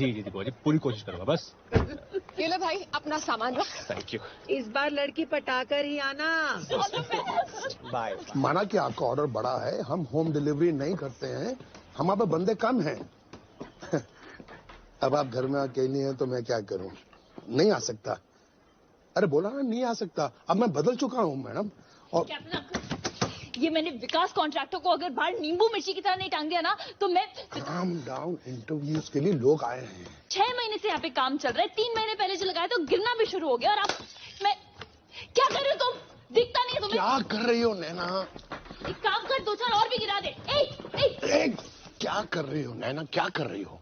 जी जी बुआ जी, पूरी कोशिश करूंगा बस। ये लो भाई अपना सामान रख। Thank you. इस बार लड़की पटाकर ही आना। बाय। माना कि आपका ऑर्डर बड़ा है, हम होम डिलीवरी नहीं करते हैं, हमारे पे बंदे कम हैं। अब आप घर में अकेली हैं तो मैं क्या करूं, नहीं आ सकता। अरे बोला ना नहीं आ सकता, अब मैं बदल चुका हूं मैडम। और ये मैंने विकास कॉन्ट्रैक्टर को अगर बाहर नींबू मिर्ची की तरह नहीं टांग दिया ना तो मैं। काम डाउन, इंटरव्यूज के लिए लोग आए हैं। 6 महीने से यहाँ पे काम चल रहा है, 3 महीने पहले जो लगाया तो गिरना भी शुरू हो गया। और आप मैं क्या कर रही हो तुम? दिखता नहीं है तुम्हें? क्या कर रही हो नैना? एक काम कर, 2-4 और भी गिरा दे। क्या कर रही हो नैना, क्या कर रही हो?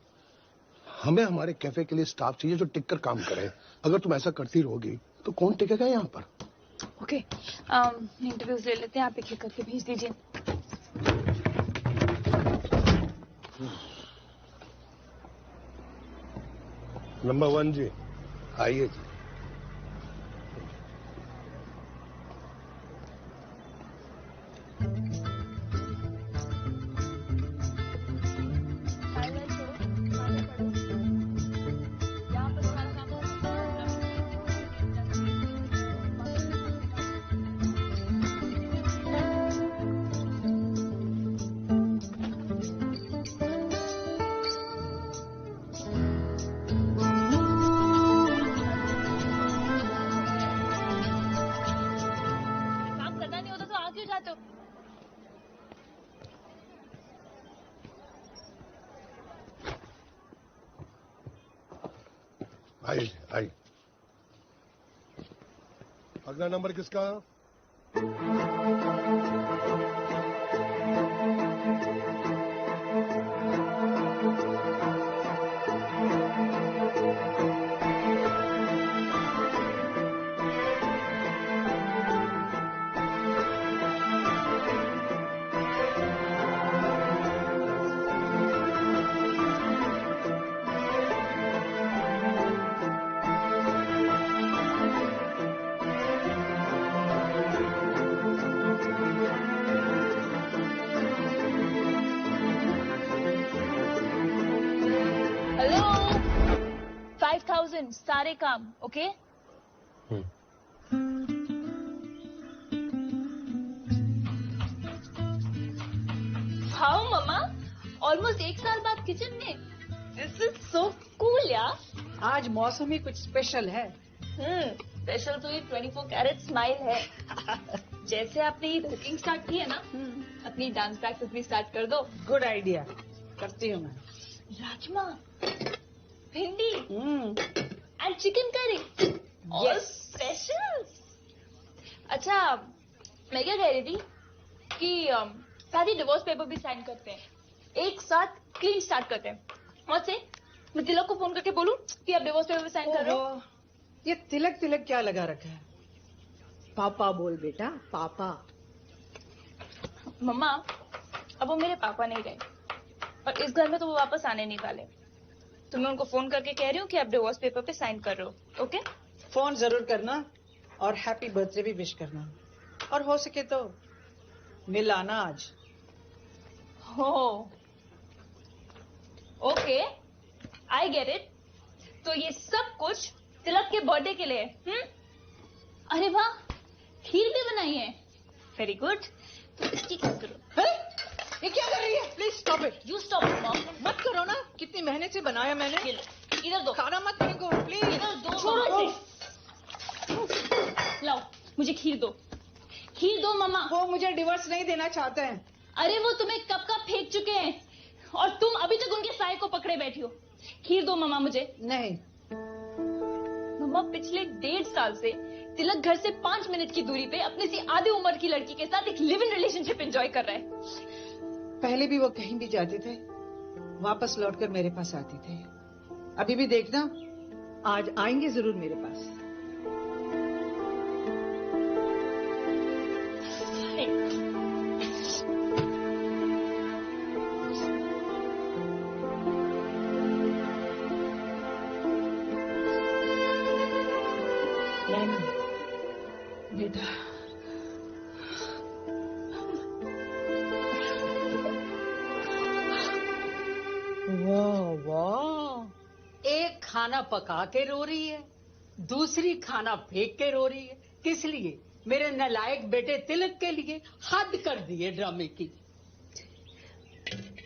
हमें हमारे कैफे के लिए स्टाफ चाहिए जो टिक कर काम करे। अगर तुम ऐसा करती रहोगी तो कौन टिकेगा यहाँ पर? ओके, इंटरव्यूज ले लेते हैं, आप एक एक करके भेज दीजिए। नंबर 1 जी, आइए जी। आई। अगला नंबर किसका? सारे काम ओके? वाओ मम्मा, ऑलमोस्ट 1 साल बाद किचन में। दिस इज सो कूल यार। आज मौसम ही कुछ स्पेशल है। स्पेशल तो ये 24 कैरेट स्माइल है। जैसे आपने ये कुकिंग स्टार्ट की है ना, अपनी डांस प्रैक्टिस भी स्टार्ट कर दो। गुड आइडिया, करती हूँ मैं। राजमा, भिंडी and chicken curry, all special. अच्छा, मैं क्या कह रही थी कि साथ ही डिवोर्स पेपर भी साइन करते हैं, एक साथ क्लीन स्टार्ट करते हैं। और से मैं तिलक को फोन करके बोलूं कि आप डिवोर्स पेपर साइन कर रहे हो। ये तिलक तिलक क्या लगा रखा है? पापा बोल बेटा, पापा। मम्मा, अब वो मेरे पापा नहीं रहे और इस घर में तो वो वापस आने नहीं वाले, तो मैं उनको फोन करके कह रही हूँ कि आप डिवोर्स पेपर पे साइन कर रहे हो। ओके? फोन जरूर करना और हैप्पी बर्थडे भी विश करना, और हो सके तो मिल आना आज। हो ओके, आई गेट इट। तो ये सब कुछ तिलक के बर्थडे के लिए है? अरे वाह, खीर भी बनाई है। Very good. तो इसकी क्या करो? ये क्या कर रही है? Please stop it. You stop mom. मत करो ना, कितनी मेहनत से बनाया मैंने। इधर दो। खाना मत फेंको प्लीज। इधर दो। छोड़ो इसे। लाओ, मुझे खीर दो। खीर दो मम्मा। वो मुझे डिवोर्स नहीं देना चाहते हैं। अरे वो तुम्हें कब का फेंक चुके हैं और तुम अभी तक उनके साए को पकड़े बैठी हो। खीर दो मम्मा मुझे। नहीं मम्मा, पिछले 1.5 साल से तिलक घर से 5 मिनट की दूरी पे अपनी सी आधी उम्र की लड़की के साथ एक लिव इन रिलेशनशिप एंजॉय कर रहा है। पहले भी वो कहीं भी जाते थे वापस लौटकर मेरे पास आते थे। अभी भी देखना, आज आएंगे जरूर मेरे पास। बेटा, वाह वाह, खाना पका के रो रही है, दूसरी खाना फेंक के रो रही है। किस लिए? मेरे नालायक बेटे तिलक के लिए। हद कर दिए ड्रामे की।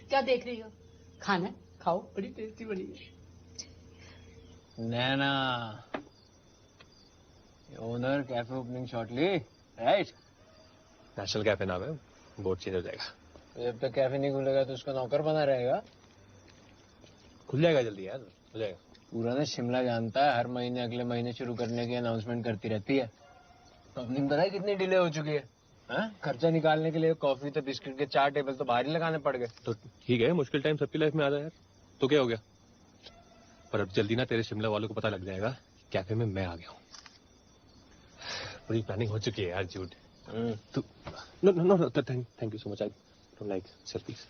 क्या देख रही हो? खाना खाओ, बड़ी टेस्टी बनी है। Naina, owner café opening shortly, right? National café नाम है, बोर्ड चेंज हो जाएगा। जब तक कैफे नहीं खुलेगा तो उसका नौकर बना रहेगा। खुल जाएगा जल्दी यार, हो जाएगा। पूरा ना शिमला जानता है, हर महीने अगले महीने शुरू करने की अनाउंसमेंट करती रहती है। ओपनिंग पता है कितनी डिले हो चुकी है? खर्चा निकालने के लिए कॉफी तो बिस्किट के 4 टेबल तो बाहर ही लगाने पड़ गए। तो ठीक है, मुश्किल टाइम सबकी लाइफ में आता है यार, तो क्या हो गया? पर अब जल्दी ना तेरे शिमला वालों को पता लग जाएगा कैफे में मैं आ गया हूँ। पूरी प्लानिंग हो चुकी है यार, झूठ। तू no no no, thank you so much. I don't like selfies.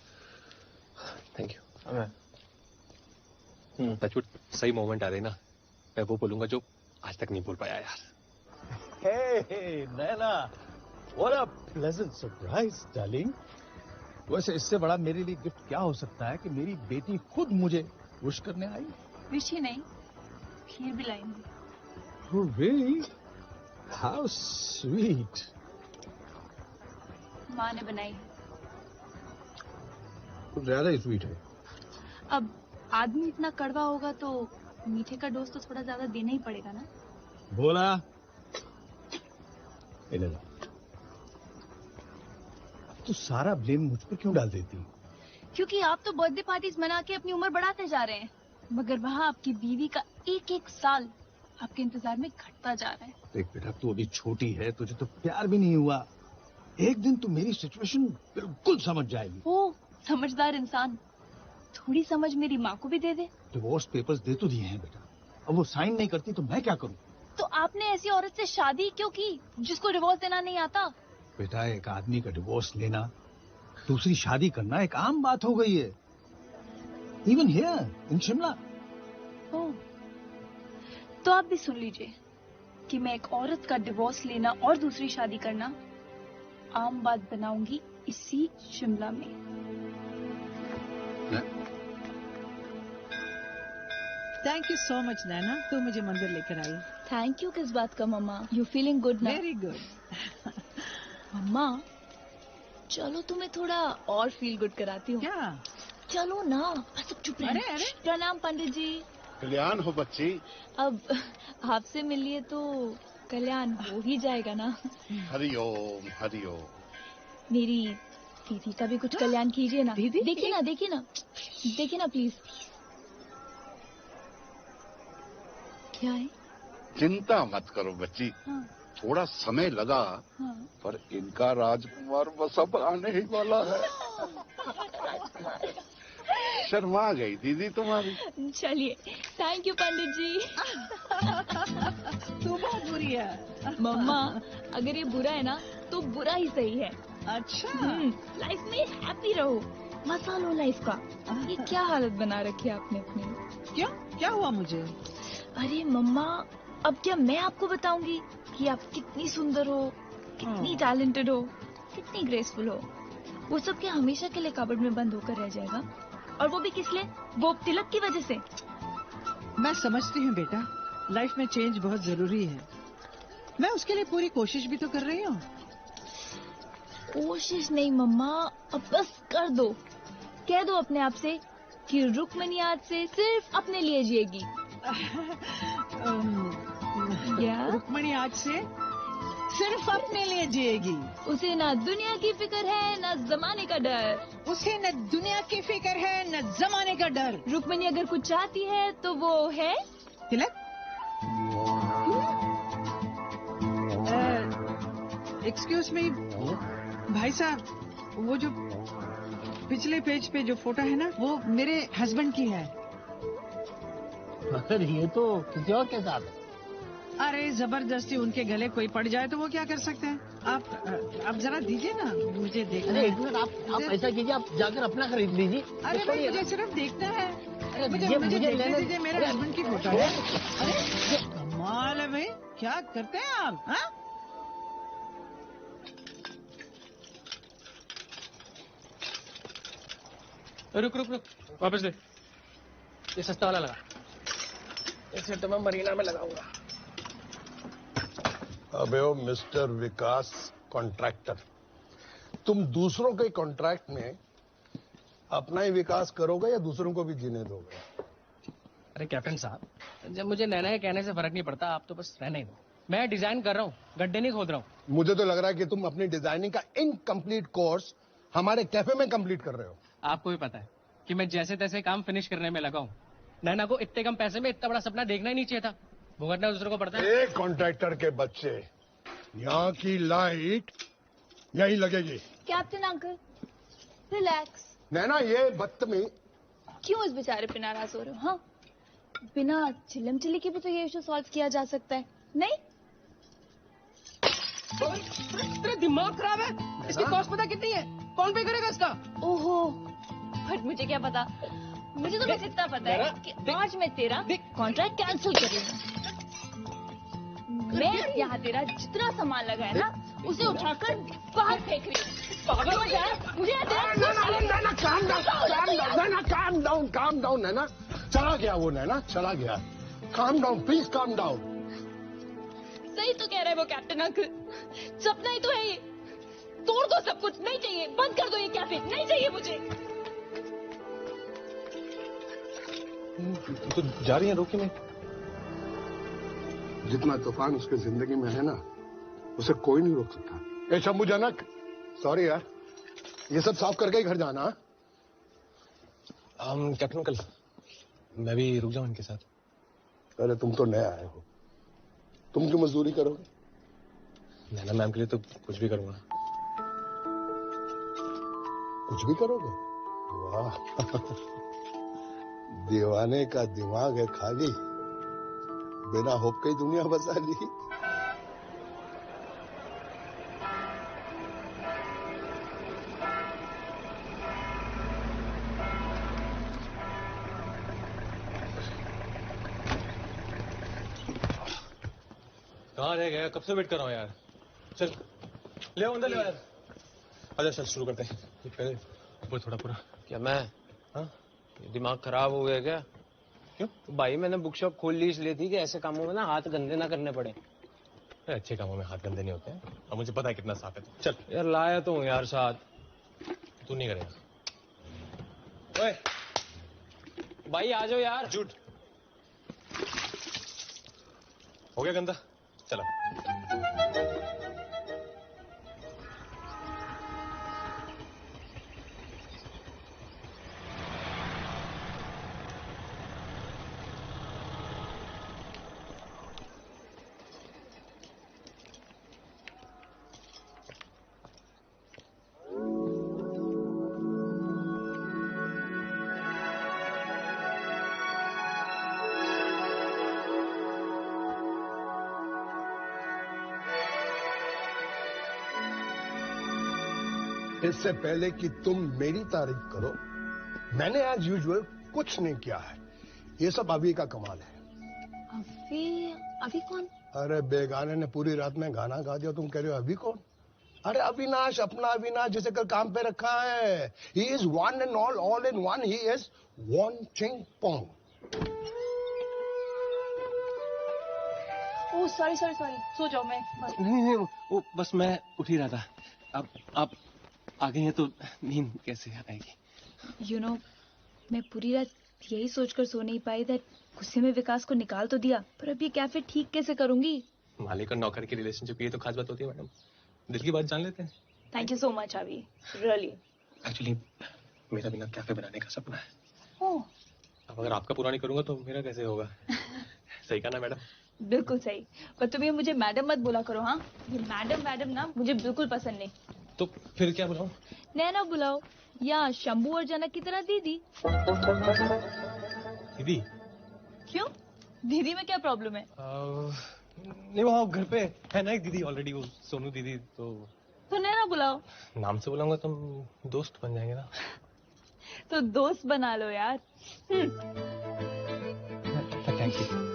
Thank you. Touchwood, सही मोमेंट आ रही ना, मैं वो बोलूंगा जो आज तक नहीं बोल पाया यार। Hey, Naina, what a pleasant surprise, darling. वैसे इससे बड़ा मेरे लिए गिफ्ट क्या हो सकता है कि मेरी बेटी खुद मुझे विश करने आई। विश ही नहीं, खीर भी लाएंगे। Oh, really? How sweet. माँ ने बनाई है। कुछ ज्यादा ही स्वीट है। अब आदमी इतना कड़वा होगा तो मीठे का डोज तो थोड़ा ज्यादा देना ही पड़ेगा ना। बोला इन्हें लो। अब तू सारा ब्लेम मुझ पर क्यों डाल देती? क्योंकि आप तो बर्थडे पार्टीज मना के अपनी उम्र बढ़ाते जा रहे हैं, मगर वहाँ आपकी बीवी का एक एक साल आपके इंतजार में घटता जा रहा है। देख बेटा, तू अभी छोटी है, तुझे तो प्यार भी नहीं हुआ। एक दिन तू मेरी सिचुएशन बिल्कुल समझ जाएगी। ओ समझदार इंसान, थोड़ी समझ मेरी माँ को भी दे दे। डिवोर्स पेपर्स दे तो दिए हैं बेटा, अब वो साइन नहीं करती तो मैं क्या करूं? तो आपने ऐसी औरत से शादी क्यों की जिसको डिवोर्स देना नहीं आता? बेटा, एक आदमी का डिवोर्स लेना, दूसरी शादी करना एक आम बात हो गई है, इवन हियर इन शिमला। ओह, तो आप भी सुन लीजिए कि मैं एक औरत का डिवोर्स लेना और दूसरी शादी करना आम बात बनाऊंगी इसी शिमला में। थैंक यू सो मच नैना, तू मुझे मंदिर लेकर आई। थैंक यू किस बात का मम्मा? यू फीलिंग गुड ना? Very good. मम्मा चलो तुम्हें थोड़ा और फील गुड कराती हूँ। क्या? चलो ना, बस अब चुप अरे, रहे। अरे। प्रणाम पंडित जी। कल्याण हो बच्ची। अब आपसे मिलिए तो कल्याण हो ही जाएगा ना। हरिओम हरिओम। मेरी दीदी का भी कुछ कल्याण कीजिए ना। दीदी? देखिए ना, देखिए ना, देखिए ना प्लीज। क्या है? चिंता मत करो बच्ची, हाँ, थोड़ा समय लगा, हाँ। पर इनका राजकुमार बस अब आने ही वाला है। शर्मा गई दीदी तुम्हारी। चलिए, थैंक यू पंडित जी। तू बहुत बुरी है। मम्मा अगर ये बुरा है ना तो बुरा ही सही है। अच्छा। लाइफ में हैप्पी रहो, मजा लो लाइफ का। ये क्या हालत बना रखी है आपने अपनी? क्यों? क्या हुआ मुझे? अरे मम्मा, अब क्या मैं आपको बताऊंगी कि आप कितनी सुंदर हो, कितनी टैलेंटेड हो, कितनी ग्रेसफुल हो? वो सब क्या हमेशा के लिए कबर्ड में बंद होकर रह जाएगा? और वो भी किस लिए? वो तिलक की वजह से। मैं समझती हूँ बेटा, लाइफ में चेंज बहुत जरूरी है। मैं उसके लिए पूरी कोशिश भी तो कर रही हूँ। कोशिश नहीं मम्मा, अब बस कर दो। कह दो अपने आप से कि रुक्मणी आज से सिर्फ अपने लिए जिएगी। क्या? रुक्मणी आज से सिर्फ अपने लिए जिएगी। उसे ना दुनिया की फिक्र है ना जमाने का डर। उसे न दुनिया की फिक्र है न जमाने का डर। रुक्मणी अगर कुछ चाहती है तो वो है तिलक। एक्सक्यूज मी भाई साहब, वो जो पिछले पेज पे जो फोटो है ना, वो मेरे हस्बैंड की है। मगर ये तो किसी और के साथ है। अरे जबरदस्ती उनके गले कोई पड़ जाए तो वो क्या कर सकते हैं? आप जरा दीजिए ना, मुझे देखना अरे है। एक मिनट, आप ऐसा कीजिए, आप जाकर अपना खरीद लीजिए। अरे भाई मुझे सिर्फ देखना है। मुझे मुझे देखने लेने दीजिए, मेरे हस्बैंड की फोटो है। अरे कमाल है भाई, क्या करते हैं आप? हाँ? रुक रुक रुक, वापस दे। ये सस्ता वाला लगा। इसे तो मैं मरीना में लगाऊंगा। अबे ओ मिस्टर विकास कॉन्ट्रैक्टर, तुम दूसरों के कॉन्ट्रैक्ट में अपना ही विकास करोगे या दूसरों को भी जीने दोगे? अरे कैप्टन साहब, जब मुझे नैना के कहने से फर्क नहीं पड़ता, आप तो बस रहने ही दो। मैं डिजाइन कर रहा हूँ, गड्ढे नहीं खोद रहा हूँ। मुझे तो लग रहा है कि तुम अपनी डिजाइनिंग का इनकम्प्लीट कोर्स हमारे कैफे में कंप्लीट कर रहे हो। आपको भी पता है कि मैं जैसे तैसे काम फिनिश करने में लगा हूँ। नैना को इतने कम पैसे में इतना बड़ा सपना देखना ही नहीं चाहिए था। भुगतना दूसरों को पड़ता है। एक कॉन्ट्रैक्टर के बच्चे, यहाँ की लाइट यहीं लगेगी। Captain uncle, relax. नैना ये बदतमीज। क्यों इस बेचारे पे नाराज हो रहे हो? हाँ, बिना चिल्लम चिल्ली के भी तो ये इशू सॉल्व किया जा सकता है, नहीं? तेरा दिमाग खराब है? इसकी कॉस्ट पता कितनी है? कौन पे करेगा इसका? ओहो, बट मुझे क्या पता। मुझे तो बस इतना पता है कि आज मैं तेरा कॉन्ट्रैक्ट कैंसिल कर रही हूँ। मैं यहाँ तेरा जितना सामान लगा है ना, उसे उठाकर बाहर फेंक रही हूँ। पागल हो जाए मुझे। काम डाउन नैना, चला गया वो, नैना चला गया। Calm down please, calm down. सही तो कह रहे हैं वो कैप्टन अंकल, सपना ही तो है ये। तोड़ दो सब कुछ, नहीं चाहिए। बंद कर दो ये कैफे, नहीं चाहिए मुझे। तो जा रही है, रोकी नहीं। जितना तूफान उसके जिंदगी में है ना, उसे कोई नहीं रोक सकता। ए शंभुजनक, सॉरी यार, ये सब साफ करके ही घर जाना। कैप्टन अंकल, मैं भी रुक जाऊं इनके साथ। अरे तुम तो नए आए हो, तुम क्यों मजदूरी करोगे? नैना मैम के लिए तो कुछ भी करूंगा। कुछ भी करोगे? वाह दीवाने का दिमाग है खाली, बिना होप के ही दुनिया बसा ली। कहाँ रह गया? कब से वेट कर रहा हूँ यार। चल ले आओ, अंदर ले आओ यार। आजा चल शुरू करते हैं। पहले वो थोड़ा पूरा। क्या मैं? हाँ, दिमाग खराब हो गया क्या? क्यों? तो भाई मैंने बुक शॉप खोल ली इसलिए थी कि ऐसे कामों में ना हाथ गंदे ना करने पड़े। अच्छे कामों में हाथ गंदे नहीं होते हैं, और मुझे पता है कितना साफ है तू। चल यार लाया तो हूँ यार साथ। तू नहीं करेगा। ओए भाई आ जाओ यार। झूठ हो गया गंदा। चलो इससे पहले कि तुम मेरी तारीफ करो, मैंने एज यूजुअल कुछ नहीं किया है। ये सब अभी का कमाल है। अभी कौन? अरे बेगाने ने पूरी रात में गाना गा दिया, तुम कह रहे हो अभी कौन? अरे अविनाश, अपना अविनाश जिसे कल काम पे रखा है। He is one and all in one. He is one Ching Pong. Oh sorry sorry sorry, सो जाओ। मैं बस नहीं, वो बस मैं उठ ही रहा था। अब आप आ गई हैं तो नींद कैसे आएगी? यू नो, मैं पूरी रात यही सोचकर सो नहीं पाई दैट गुस्से में विकास को निकाल तो दिया, पर अब ये कैफे ठीक कैसे करूंगी? मालिक और नौकर की रिलेशनशिप ये तो खास बात होती है मैडम। दिल की बात जान लेते हैं। थैंक यू सो मच अभी, रियली। एक्चुअली मेरा बिना कैफे बनाने का सपना है। ओह अब अगर आपका पूरा नहीं करूंगा तो मेरा कैसे होगा? सही कहा ना मैडम? बिल्कुल सही। पर तुम ये मुझे मैडम मत बोला करो। हाँ, ये मैडम मैडम ना मुझे बिल्कुल पसंद नहीं। तो फिर क्या बुलाऊं? नैना बुलाओ, या शंभू और जनक की तरह दीदी। दीदी? क्यों? दीदी में क्या प्रॉब्लम है? नहीं, वहाँ घर पे है ना एक दीदी ऑलरेडी, वो सोनू दीदी। तो नैना बुलाओ। नाम से बुलाऊंगा तो हम दोस्त बन जाएंगे ना। तो दोस्त बना लो यार। Thank you.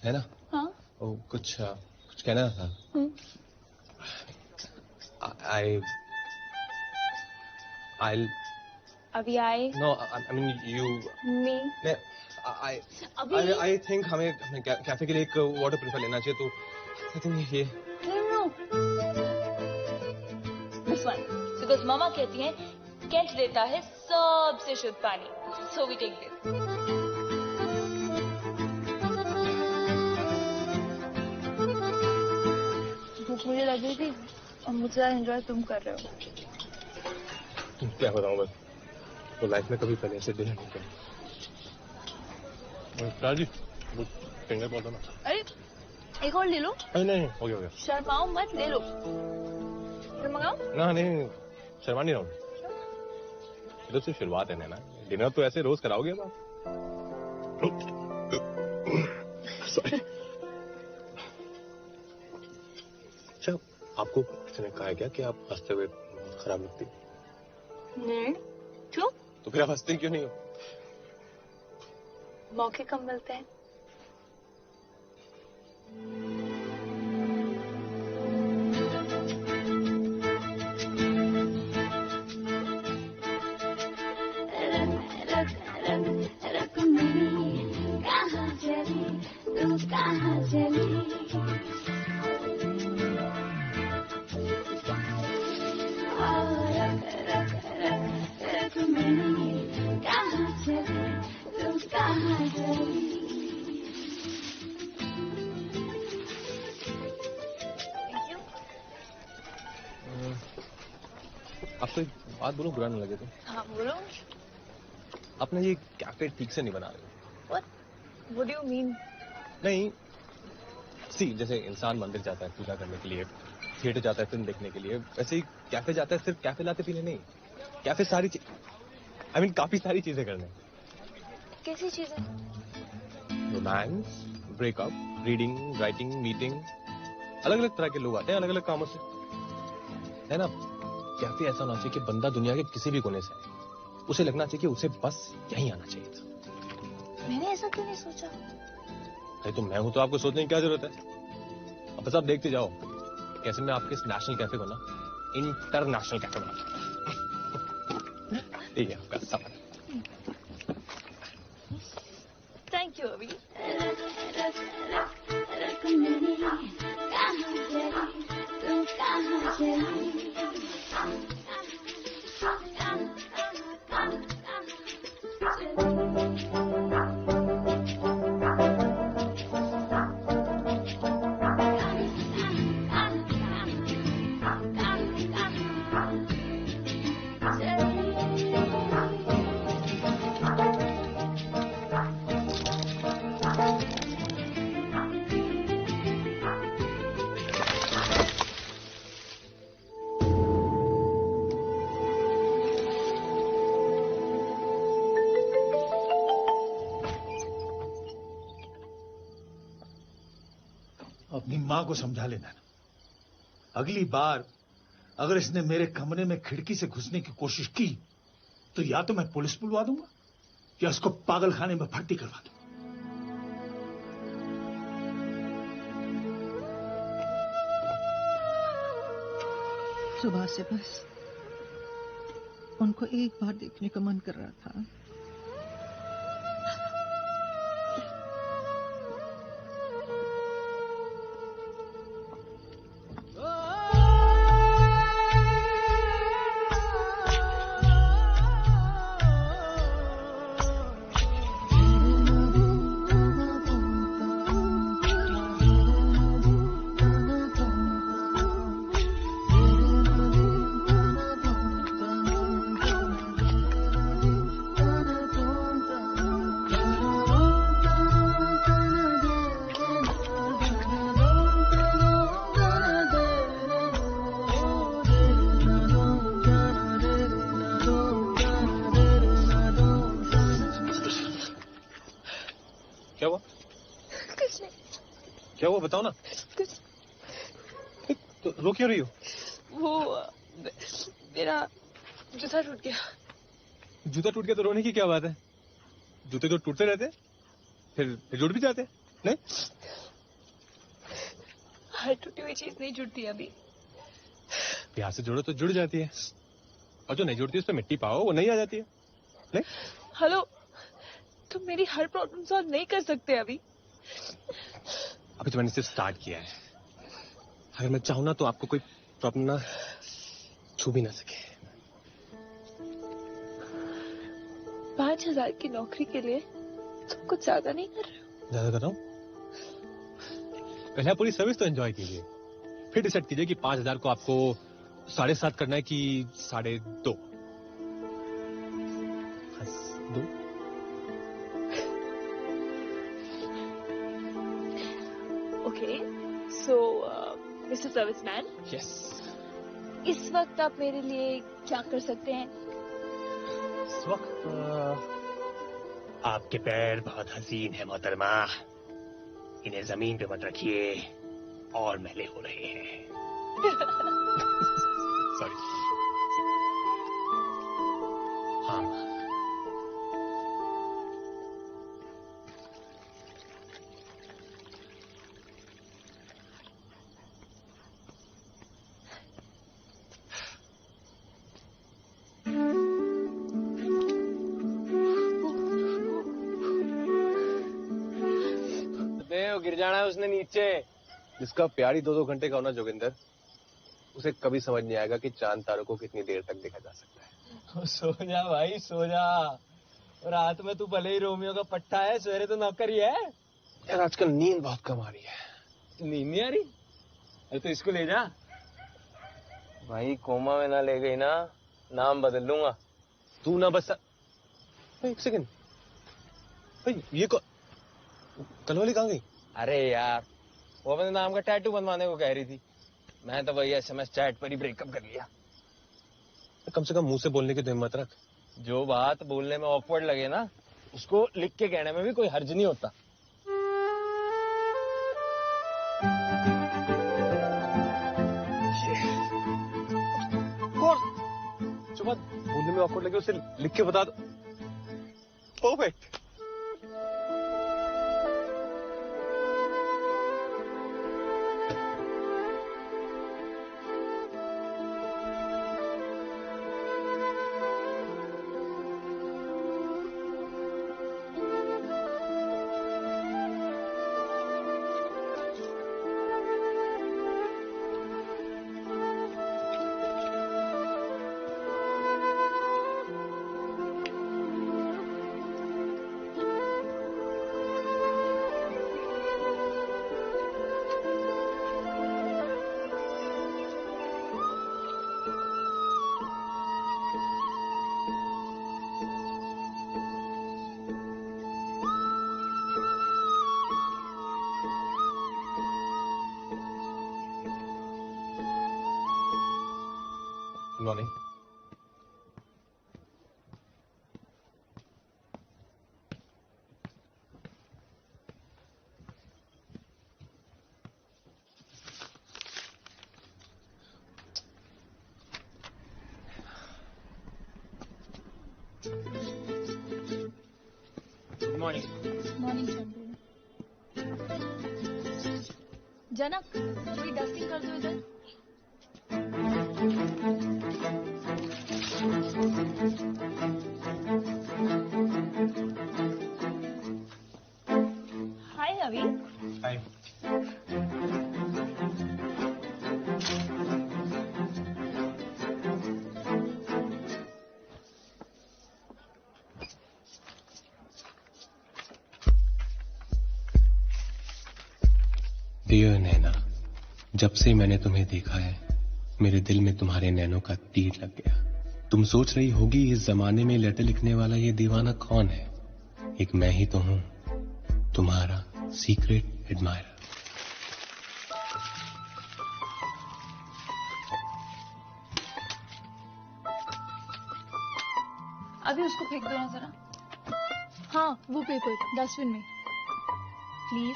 है ना? हाँ? ओ, कुछ कहना था. I'll. अभी आए? No, I mean you. Me? I think हमें कैफे के लिए एक वाटर प्यूरिफायर लेना चाहिए, तो I think ये. No. This one. Because मामा कहती हैं कैंट देता है सबसे शुद्ध पानी. So we take this. भूख मुझे लग रही थी और मुझसे ज़्यादा एंजॉय तुम कर रहे हो. क्या बताऊं बस, तो लाइफ में कभी पहले ऐसे डिनर नहीं किया. जी वो फिंगर बोल दो ना. अरे एक और ले लो. अरे नहीं, हो गया. शर्माओ मत, ले लो. फिर मंगाओ? ना नहीं, शर्मा नहीं रहा हूँ. ये तो सिर्फ शुरुआत है ना. डिनर तो ऐसे रोज कराओगे अब आप. सॉरी. अच्छा, आपको किसी ने कहा है क्या कि आप हंसते हुए खराब लगती? नहीं. क्यों? तो फिर आप हंसते क्यों नहीं हो? मौके कम मिलते हैं. आपको एक बात बोलूं, बुरा नहीं लगे तो? हाँ बोलो. आपने ये कैफे ठीक से नहीं बना रहे. What do you mean? नहीं, जैसे इंसान मंदिर जाता है पूजा करने के लिए, थिएटर जाता है फिल्म देखने के लिए, वैसे ही कैफे जाता है सिर्फ कैफे लाते पीने नहीं. कैफे सारी काफी सारी चीजें करने. कैसी चीजें? Romance, breakup, reading, writing, meeting. अलग अलग तरह के लोग आते हैं अलग अलग कामों से, है ना. कैफे ऐसा होना चाहिए कि बंदा दुनिया के किसी भी कोने से आए, उसे लगना चाहिए कि उसे बस यहीं आना चाहिए था. मैंने ऐसा क्यों नहीं सोचा? अरे तो मैं हूं तो आपको सोचने की क्या जरूरत है. अब बस आप देखते जाओ कैसे मैं आपके इस नेशनल कैफे को ना इंटरनेशनल कैफे बना दूं. ठीक है आपका सामान. थैंक यू अभी. अपनी माँ को समझा लेना. अगली बार अगर इसने मेरे कमरे में खिड़की से घुसने की कोशिश की तो या तो मैं पुलिस बुलवा दूंगा या उसको पागल खाने में भर्ती करवा दूंगा. सुबह से बस उनको एक बार देखने का मन कर रहा था. क्या हुआ? कुछ नहीं. क्या हुआ बताओ ना. कुछ. तो रो क्यों रही हो? वो मेरा जूता टूट गया. जूता टूट गया तो रोने की क्या बात है? जूते तो टूटते रहते हैं, फिर जुड़ भी जाते हैं. नहीं हर टूटी हुई चीज नहीं जुड़ती अभी। प्यार से जोड़ो तो जुड़ जाती है, और जो नहीं जुड़ती उस पर मिट्टी पाओ वो नहीं आ जाती है। नहीं? हेलो, तुम मेरी हर प्रॉब्लम सॉल्व नहीं कर सकते अभी। अभी तो मैंने सिर्फ स्टार्ट किया है। अगर मैं चाहूँ ना तो आपको कोई प्रॉब्लम ना छू भी ना सके। 5,000 की नौकरी के लिए तुम कुछ ज्यादा नहीं कर रहे हो? ज्यादा कर रहा हूँ? पहले आप पूरी सर्विस तो एंजॉय कीजिए, फिर डिसाइड कीजिए कि 5,000 को आपको 7.5 करना है कि 2.5। दो। ओके, सो मिस्टर सर्विसमैन, यस। इस वक्त आप मेरे लिए क्या कर सकते हैं? इस वक्त आपके पैर बहुत हसीन है मोहतरमा, इन्हें जमीन पे मत रखिए और मैले हो रहे हैं। सॉरी। हाँ, गिर जाना है उसने नीचे। जिसका प्यार ही 2-2 घंटे का होना जोगिंदर, उसे कभी समझ नहीं आएगा कि चांद तारों को कितनी देर तक देखा जा सकता है। सो जा भाई सो जा, रात में तू भले ही रोमियो का पट्टा है, सवेरे तो नौकर ही है। यार आजकल नींद बहुत कम आ रही है। नींद नहीं आ रही? अरे तो इसको ले जा भाई, कोमा में ना ले गई ना नाम बदल लूंगा। तू ना बस। एक सेकंड, ये कल वाली कहाँ गई? अरे यार वो अपने नाम का टैटू बनवाने को कह रही थी, मैं तो वही SMS चैट पर ही ब्रेकअप कर लिया। कम से कम मुंह से बोलने की तो हिम्मत रख। जो बात बोलने में ऑकवर्ड लगे ना, उसको लिख के कहने में भी कोई हर्ज नहीं होता। जो बात बोलने में ऑकवर्ड लगे उसे लिख के बता दो। Perfect. Morning. Good morning. Morning Chandu. Janak, थोड़ी डस्टिंग कर दो इधर। हाय अभी। हाय। डियर नैना, जब से मैंने तुम्हें देखा है मेरे दिल में तुम्हारे नैनों का तीर लग गया। तुम सोच रही होगी इस जमाने में लेटर लिखने वाला ये दीवाना कौन है? एक मैं ही तो हूं, तुम्हारा सीक्रेट एडमायरर। अभी उसको फेंक दो ना जरा। हाँ, वो पेपर डस्टबिन में प्लीज।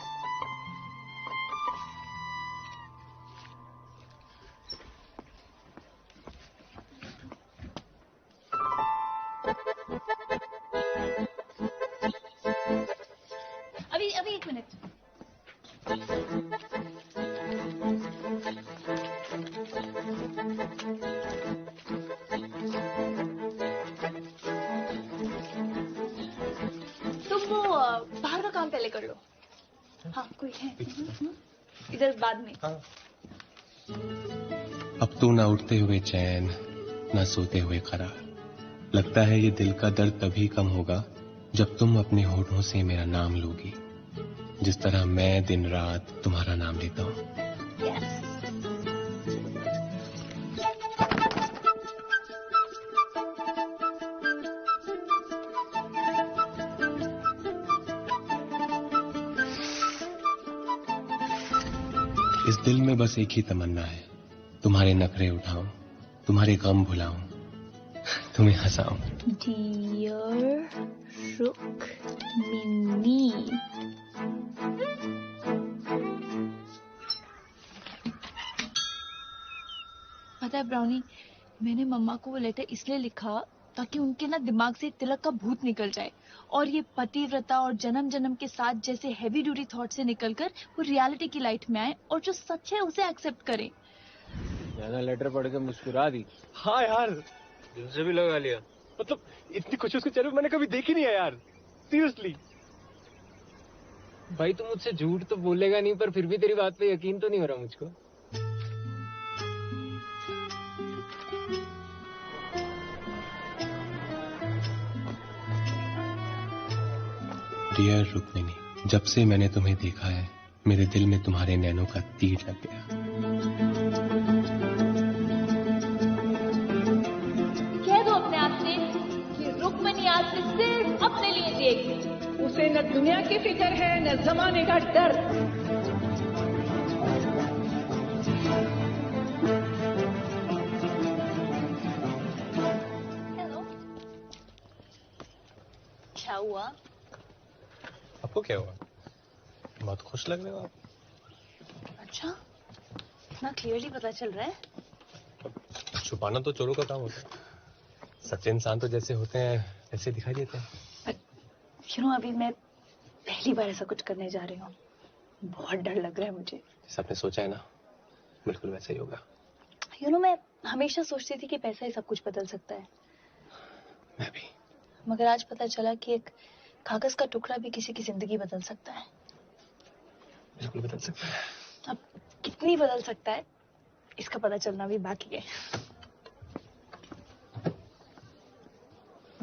अभी एक मिनट। काम पहले कर लो। हाँ कोई है इधर बाद में। अब तू ना उठते हुए चैन ना सोते हुए करार, लगता है ये दिल का दर्द तभी कम होगा जब तुम अपने होठों से मेरा नाम लोगी, जिस तरह मैं दिन रात तुम्हारा नाम लेता हूँ। इस दिल में बस एक ही तमन्ना है, तुम्हारे नखरे उठाऊं, तुम्हारे गम भुलाऊं, तुम्हें हंसाऊं। डियर रुक्मिनी, पता है ब्राउनी, मैंने मम्मा को वो लेटर इसलिए लिखा ताकि उनके ना दिमाग से तिलक का भूत निकल जाए और ये पतिव्रता और जन्म जन्म के साथ जैसे हैवी ड्यूटी थॉट से निकलकर वो रियलिटी की लाइट में आए और जो सच है उसे एक्सेप्ट करें। ज्यादा लेटर पढ़ के मुस्कुरा दी। हाँ यार, दिल से भी लगा लिया। मतलब इतनी खुशी उसके चेहरे पे मैंने कभी देखी नहीं है यार, सीरियसली। भाई तू मुझसे झूठ तो बोलेगा नहीं, पर फिर भी तेरी बात पे यकीन तो नहीं हो रहा मुझको। डियर रुक्मिनी, जब से मैंने तुम्हें देखा है मेरे दिल में तुम्हारे नैनों का तीर लग गया। कह दो अपने आप से कि रुक्मिनी आज से सिर्फ अपने लिए जिएगी। उसे न दुनिया की फिक्र है न जमाने का डर। हेलो, क्या हुआ? आपको क्या हुआ? बहुत खुश लग रहे हो आप। अच्छा, इतना क्लियरली पता चल रहा है। छुपाना तो चोरों का काम होता है, सच्चे इंसान तो जैसे होते हैं वैसे दिखाई देते हैं। अभी मैं पहली बार ऐसा कुछ करने जा रही हूँ, बहुत डर लग रहा है मुझे। जैसे आपने सोचा है ना, बिल्कुल वैसा ही होगा। मैं हमेशा सोचती थी कि पैसा ही सब कुछ बदल सकता है, मैं भी। मगर आज पता चला कि एक कागज का टुकड़ा भी किसी की जिंदगी बदल सकता है। बिल्कुल बदल सकता है। अब कितनी बदल सकता है इसका पता चलना भी बाकी है।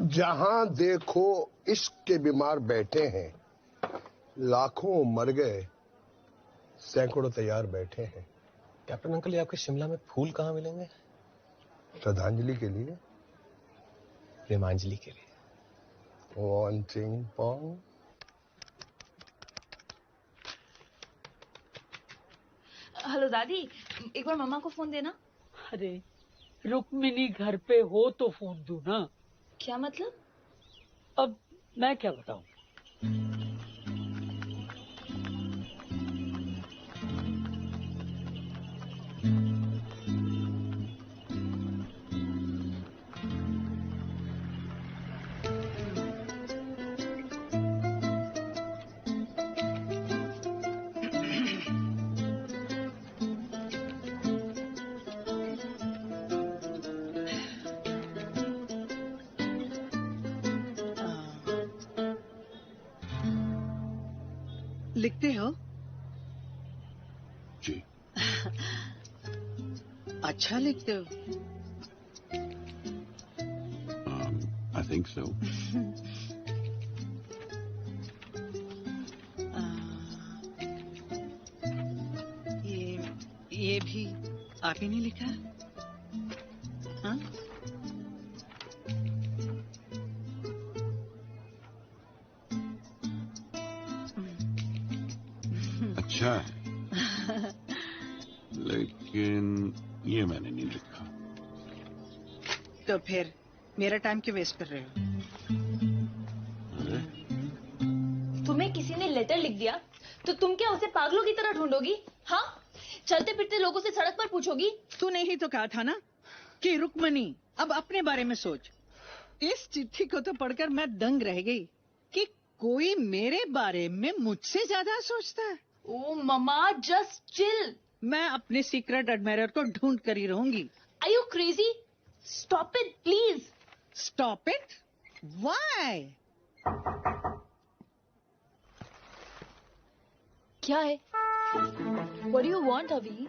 जहां देखो इश्क के बीमार बैठे हैं, लाखों मर गए, सैकड़ों तैयार बैठे हैं। कैप्टन अंकल, ये आपके शिमला में फूल कहाँ मिलेंगे? श्रद्धांजलि के लिए, प्रेमांजलि के लिए। One Ching Pong. हेलो दादी, एक बार मम्मा को फोन देना। अरे रुक्मिनी घर पे हो तो फोन दूं ना। क्या मतलब? अब मैं क्या बताऊं। लिखते हो? जी। अच्छा लिखते हो। I think so. ये भी आप ही ने लिखा? हाँ? अच्छा है, लेकिन ये मैंने नहीं लिखा। तो फिर मेरा टाइम क्यों वेस्ट कर रहे हो? अरे तुम्हें किसी ने लेटर लिख दिया तो तुम क्या उसे पागलों की तरह ढूंढोगी? हाँ, चलते फिरते लोगों से सड़क पर पूछोगी? तूने ही तो कहा था ना कि रुक्मणी अब अपने बारे में सोच। इस चिट्ठी को तो पढ़कर मैं दंग रह गई कि कोई मेरे बारे में मुझसे ज्यादा सोचता है। Oh mamma, just chill. मैं अपने सीक्रेट एडमायरर को ढूंढ कर ही रहूंगी। Are you crazy? Stop it please. Stop it? Why? क्या है? What do you want अभी?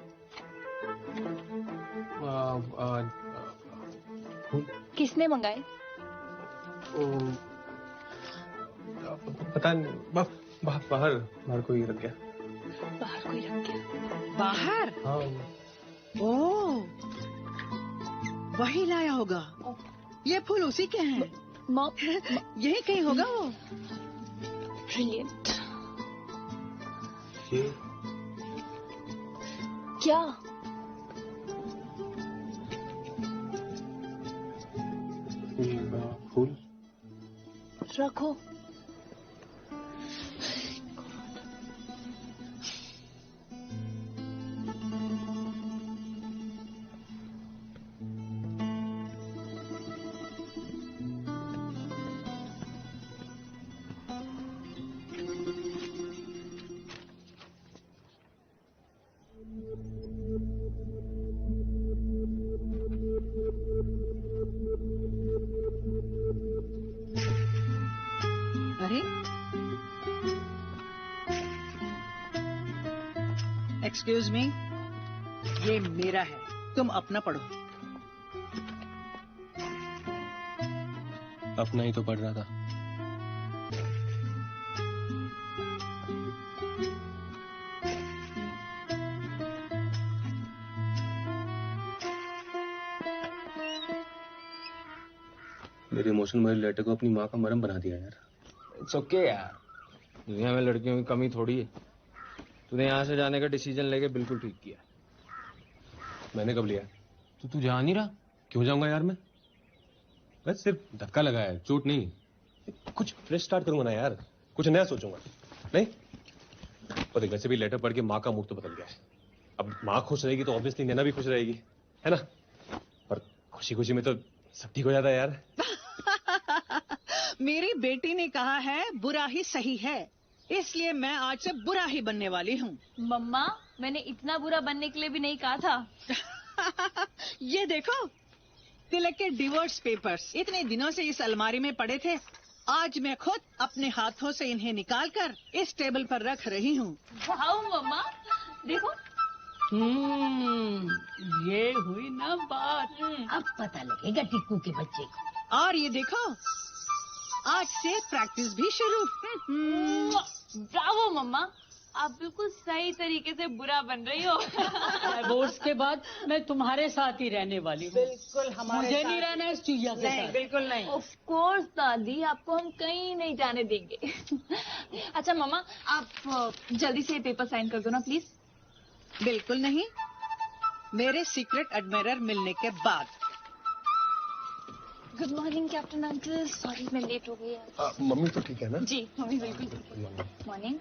किसने मंगाए? पता नहीं, बाहर कोई रख गया। बाहर कोई रख गया। बाहर? हाँ। ओह, वही लाया होगा। ये फूल उसी के हैं। मॉम, यही कहीं होगा वो। ब्रिलियंट। ये क्या? फूल रखो। अरे, एक्सक्यूज मी, ये मेरा है, तुम अपना पढ़ो। अपना ही तो पढ़ रहा था। मेरे इमोशन मेरे लेटर को अपनी माँ का मरहम बना दिया यार। इट्स ओके यार, दुनिया में लड़कियों की कमी थोड़ी है। तूने यहाँ से जाने का डिसीजन लेके बिल्कुल ठीक किया। मैंने कब लिया? तू जा नहीं रहा? क्यों जाऊंगा यार मैं? बस सिर्फ धक्का लगा है, चोट नहीं। कुछ फ्रेश स्टार्ट करूंगा ना यार, कुछ नया सोचूंगा। नहीं और वैसे भी लेटर पढ़ के माँ का मूड तो बदल गया है। अब माँ खुश रहेगी तो ऑब्वियसली नैना भी खुश रहेगी, है ना? पर खुशी खुशी में तो सब ठीक हो जाता है यार। मेरी बेटी ने कहा है बुरा ही सही है, इसलिए मैं आज से बुरा ही बनने वाली हूँ। मम्मा, मैंने इतना बुरा बनने के लिए भी नहीं कहा था। ये देखो, तिलक के डिवोर्स पेपर्स इतने दिनों से इस अलमारी में पड़े थे। आज मैं खुद अपने हाथों से इन्हें निकालकर इस टेबल पर रख रही हूँ। वाओ मम्मा, देखो। ये हुई ना बात। अब पता लगेगा टिक्कू के बच्चे को। और ये देखो, आज से प्रैक्टिस भी शुरू। ब्रावो मम्मा, आप बिल्कुल सही तरीके से बुरा बन रही हो। डिवोर्स के बाद मैं तुम्हारे साथ ही रहने वाली हूँ। बिल्कुल हमारे मुझे साथ। नहीं रहना है इस चुईया के नहीं, साथ। बिल्कुल नहीं। ऑफ कोर्स दादी, आपको हम कहीं नहीं जाने देंगे। अच्छा मम्मा, आप जल्दी से पेपर साइन कर दो ना प्लीज। बिल्कुल नहीं, मेरे सीक्रेट एडमायरर मिलने के बाद। Good morning captain uncle, sorry मैं लेट हो गई आज। मम्मी तो ठीक है ना? जी मम्मी बिल्कुल। मॉर्निंग।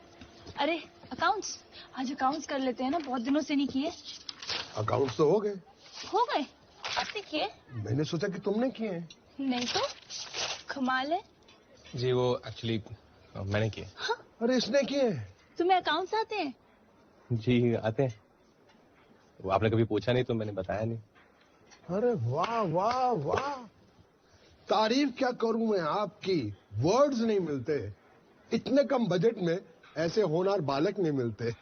अरे अकाउंट्स, आज अकाउंट्स कर लेते हैं ना, बहुत दिनों से नहीं किए। अकाउंट्स तो हो गए। हो गए? आपने किए? मैंने सोचा कि तुमने किए हैं। नहीं तो कमाल है। जी वो एक्चुअली मैंने किए। हाँ? अरे इसने किए हैं? तुम्हें अकाउंट्स आते हैं? जी आते हैं, वो आपने कभी पूछा नहीं तो मैंने बताया नहीं। अरे वाह वाह वाह, तारीफ क्या करूं मैं आपकी, वर्ड्स नहीं मिलते। इतने कम बजट में ऐसे होनहार बालक नहीं मिलते।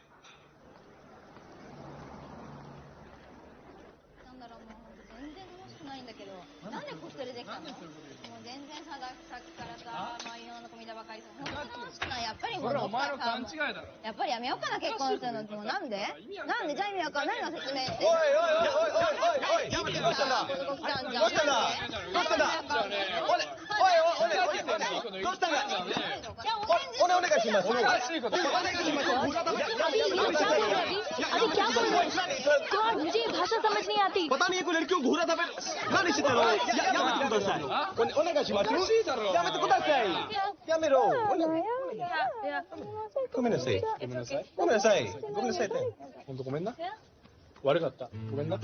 अभी क्या बोल रहे हो? गॉड, मुझे ये भाषा समझ नहीं आती। पता नहीं कोई लड़कियों घूरा था फिर ना निश्चित करो या मैं तुम दोस्त है ओने का शिमा या मैं तुम दोस्त है या मेरो Come ne sei? Come ne sei? Come ne sei te? Un documento? Guarda, documento?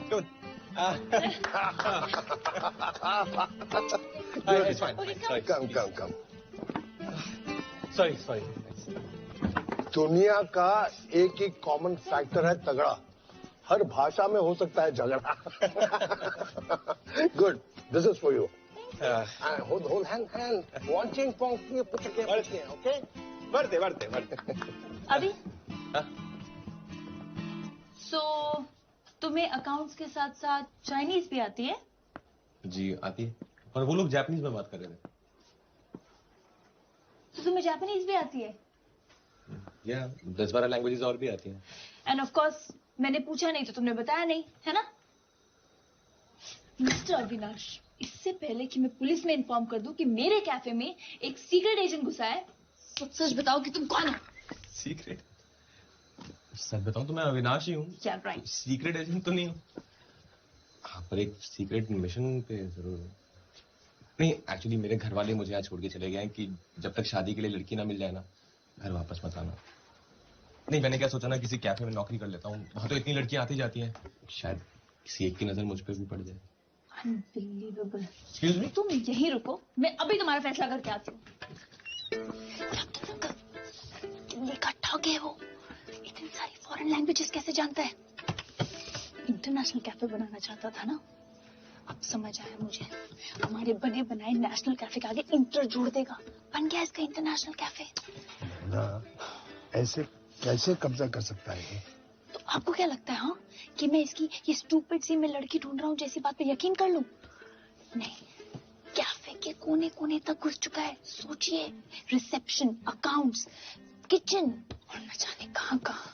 Good. It's fine. Sorry. Come. Sorry. दुनिया का एक ही कॉमन फैक्टर है तगड़ा, हर भाषा में हो सकता है झगड़ा। Good, this is for you. hold hand, watching from here, put your okay? बढ़ते। अभी सो तुम्हें अकाउंट्स के साथ साथ चाइनीज भी आती है? जी आती है, पर वो लोग जापानीज में बात कर रहे थे। तो तुम्हें जापानीज भी आती है? या 10-12 लैंग्वेजेस और भी आती हैं। एंड ऑफ कोर्स मैंने पूछा नहीं तो तुमने बताया नहीं, है ना? मिस्टर अविनाश, इससे पहले कि मैं पुलिस में इन्फॉर्म कर दूं कि मेरे कैफे में एक सीक्रेट एजेंट घुसा है, सच बताओ कि तुम कौन हो? सीक्रेट? सच बताऊं तो मैं अविनाश ही हूँ। क्या राइट? सीक्रेट एजेंट तो नहीं हूँ। हाँ, पर एक सीक्रेट मिशन पे जरूर हूँ। नहीं, एक्चुअली मेरे घर वाले मुझे आज छोड़ के चले गए हैं कि जब तक शादी के लिए लड़की ना मिल जाए ना, घर वापस मत आना। नहीं, मैंने क्या सोचा ना, किसी कैफे में नौकरी कर लेता हूँ। वहां तो इतनी लड़कियां आती जाती हैं, शायद किसी एक की नजर मुझ पे भी पड़ जाए। अनबिलीवेबल। Excuse me? तुम यहीं रुको, मैं अभी तुम्हारा फैसला करके आती हूँ। दिल्ली का ठग है वो, इतनी सारी फॉरेन लैंग्वेजेस कैसे जानता है? इंटरनेशनल कैफे बनाना चाहता था ना, अब समझ आया मुझे। हमारे बने बनाए नेशनल कैफे के आगे इंटर जोड़ देगा, बन गया इसका इंटरनेशनल कैफे। ना, ऐसे कैसे कब्जा कर सकता है ये? तो आपको क्या लगता है हाँ, कि मैं इसकी ये स्टूपिड सी मैं लड़की ढूंढ रहा हूँ जैसी बात पे यकीन कर लूं? नहीं, कैफे के कोने कोने तक घुस चुका है। सोचिए, रिसेप्शन, अकाउंट्स, किचन और न जाने कहाँ कहाँ।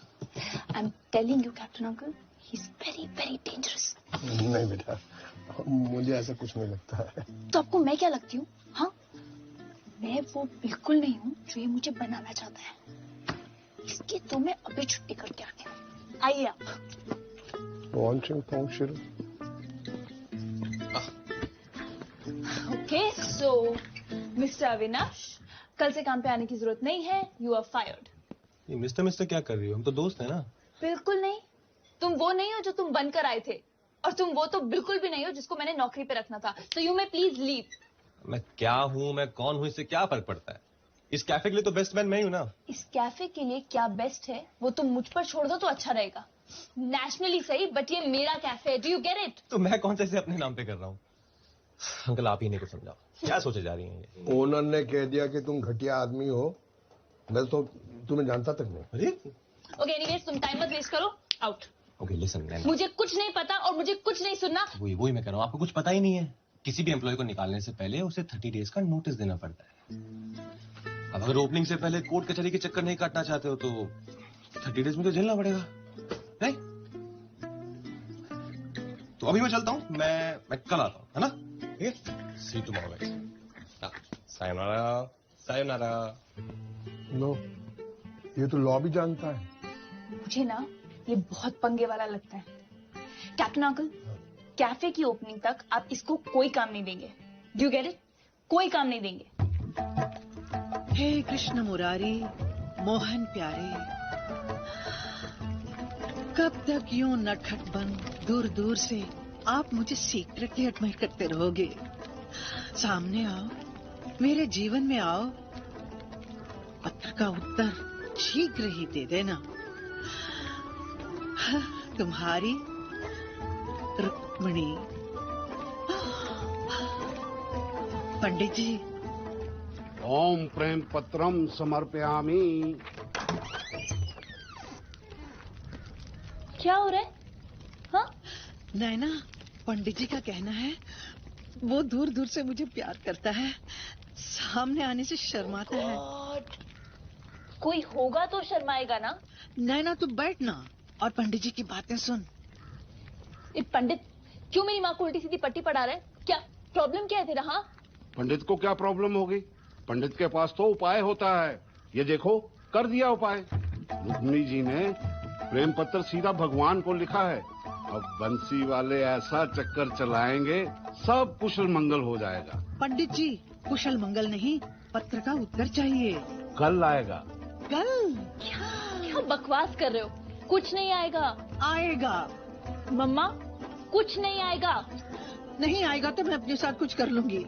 I am telling you captain uncle, he is very very dangerous. नहीं बेटा, मुझे ऐसा कुछ नहीं लगता है। तो आपको मैं क्या लगती हूँ? हाँ, मैं वो बिल्कुल नहीं हूँ जो ये मुझे बनाना चाहता है। इसकी तो मैं अभी छुट्टी करके आती हूँ। आइए आप। शुरू। ओके, सो मिस्टर अविनाश, कल से काम पे आने की जरूरत नहीं है, यू आर फायर्ड। ये मिस्टर क्या कर रही हो? हम तो दोस्त हैं ना। बिल्कुल नहीं, तुम वो नहीं हो जो तुम बनकर आए थे, और तुम वो तो बिल्कुल भी नहीं हो जिसको मैंने नौकरी पे रखना था। So you may please leave. मैं क्या हूँ, मैं कौन हूँ, इससे क्या फर्क पड़ता है? इस कैफे के लिए तो बेस्ट मैन मैं ही हूँ ना। इस कैफे के लिए क्या बेस्ट है वो तुम मुझ पर छोड़ दो तो अच्छा रहेगा। नेशनली सही, बट ये मेरा कैफे है, डू यू गेट इट? तो मैं कौन सा इसे अपने नाम पे कर रहा हूँ? अंकल आप ही नहीं को समझाओ, क्या सोचे जा रही हैं ये? ओनर ने कह दिया कि तुम घटिया आदमी हो, मैं तो तुम्हें जानता तक नहीं। अरे ओके, एनीवेज तुम टाइम मत वेस्ट करो, आउट। ओके लिसन, मुझे कुछ नहीं पता और मुझे कुछ नहीं सुनना। वही मैं कह रहा हूँ, आपको कुछ पता ही नहीं है। किसी भी एम्प्लॉय को निकालने से पहले उसे 30 डेज का नोटिस देना पड़ता है। अब अगर ओपनिंग से पहले कोर्ट कचहरी के चक्कर नहीं काटना चाहते हो तो 30 डेज में तो झेलना पड़ेगा, नहीं? तो अभी मैं चलता हूँ, मैं कल आता हूँ, है ना? ठीक है, सी यू टुमारो गाइस। सायोनारा, सायोनारा। नो, ये तो लॉ भी जानता है। मुझे ना ये बहुत पंगे वाला लगता है। कैप्टन अंकल, कैफे की ओपनिंग तक आप इसको कोई काम नहीं देंगे, डू यू गेट इट? कोई काम नहीं देंगे। हे कृष्ण मुरारी, मोहन प्यारे, कब तक यूं नटखट बन दूर दूर से आप मुझे सीक्रेटली एडमायर करते रहोगे? सामने आओ, मेरे जीवन में आओ, पत्र का उत्तर शीघ्र ही दे देना। तुम्हारी रुक्मिणी। पंडित जी। ओम प्रेम पत्रम समर्पयामि। क्या हो रहा है? हाँ? नैना, पंडित जी का कहना है वो दूर दूर से मुझे प्यार करता है, सामने आने से शर्माता है। कोई होगा तो शर्माएगा ना। नैना तू बैठ ना और पंडित जी की बातें सुन। ये पंडित क्यों मेरी माँ को उल्टी सीधी पट्टी पढ़ा रहा है? क्या प्रॉब्लम क्या है तेरा? हाँ, पंडित को क्या प्रॉब्लम होगी? पंडित के पास तो उपाय होता है। ये देखो, कर दिया उपाय। रुक्मिणी जी ने प्रेम पत्र सीधा भगवान को लिखा है। अब बंसी वाले ऐसा चक्कर चलाएंगे, सब कुशल मंगल हो जाएगा। पंडित जी, कुशल मंगल नहीं, पत्र का उत्तर चाहिए। कल आएगा। कल? क्या बकवास कर रहे हो? कुछ नहीं आएगा। आएगा। मम्मा, कुछ नहीं आएगा। नहीं आएगा तो मैं अपने साथ कुछ कर लूंगी।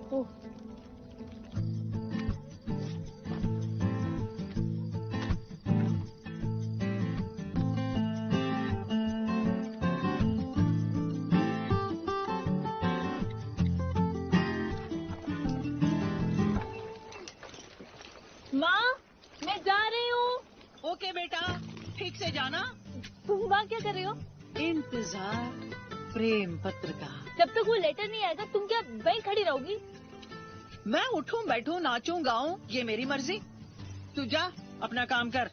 माँ, मैं जा ओके बेटा, ठीक से जाना। तुम वहाँ क्या कर रही हो? इंतजार प्रेम पत्र का। जब तक वो लेटर नहीं आएगा तुम क्या वहीं खड़ी रहोगी? मैं उठूं बैठूं नाचूं गाऊं ये मेरी मर्जी। तू जा अपना काम कर।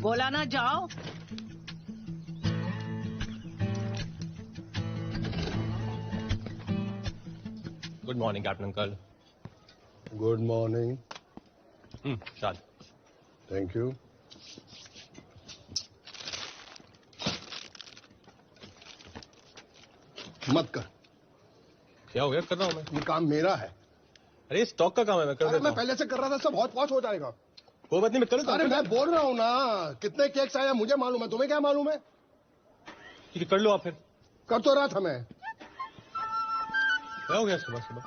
बोला ना जाओ। Good morning captain uncle. Good morning. Shaad. Thank you. मत कर। क्या हो गया? कर रहा हूँ मैं। ये काम मेरा है। अरे स्टॉक का काम है, मैं कर अरे देता मैं हूँ। पहले से कर रहा था, सब बहुत पहुंच हो जाएगा। कोई बात नहीं, मैं कर लेता हूँ। अरे मैं बोल रहा हूँ ना, कितने केक्स आए मुझे मालूम है, तुम्हें क्या मालूम है? ठीक है, कर लो आप फिर। कर तो रहा था मैं। क्या हो गया सुबह सुबह?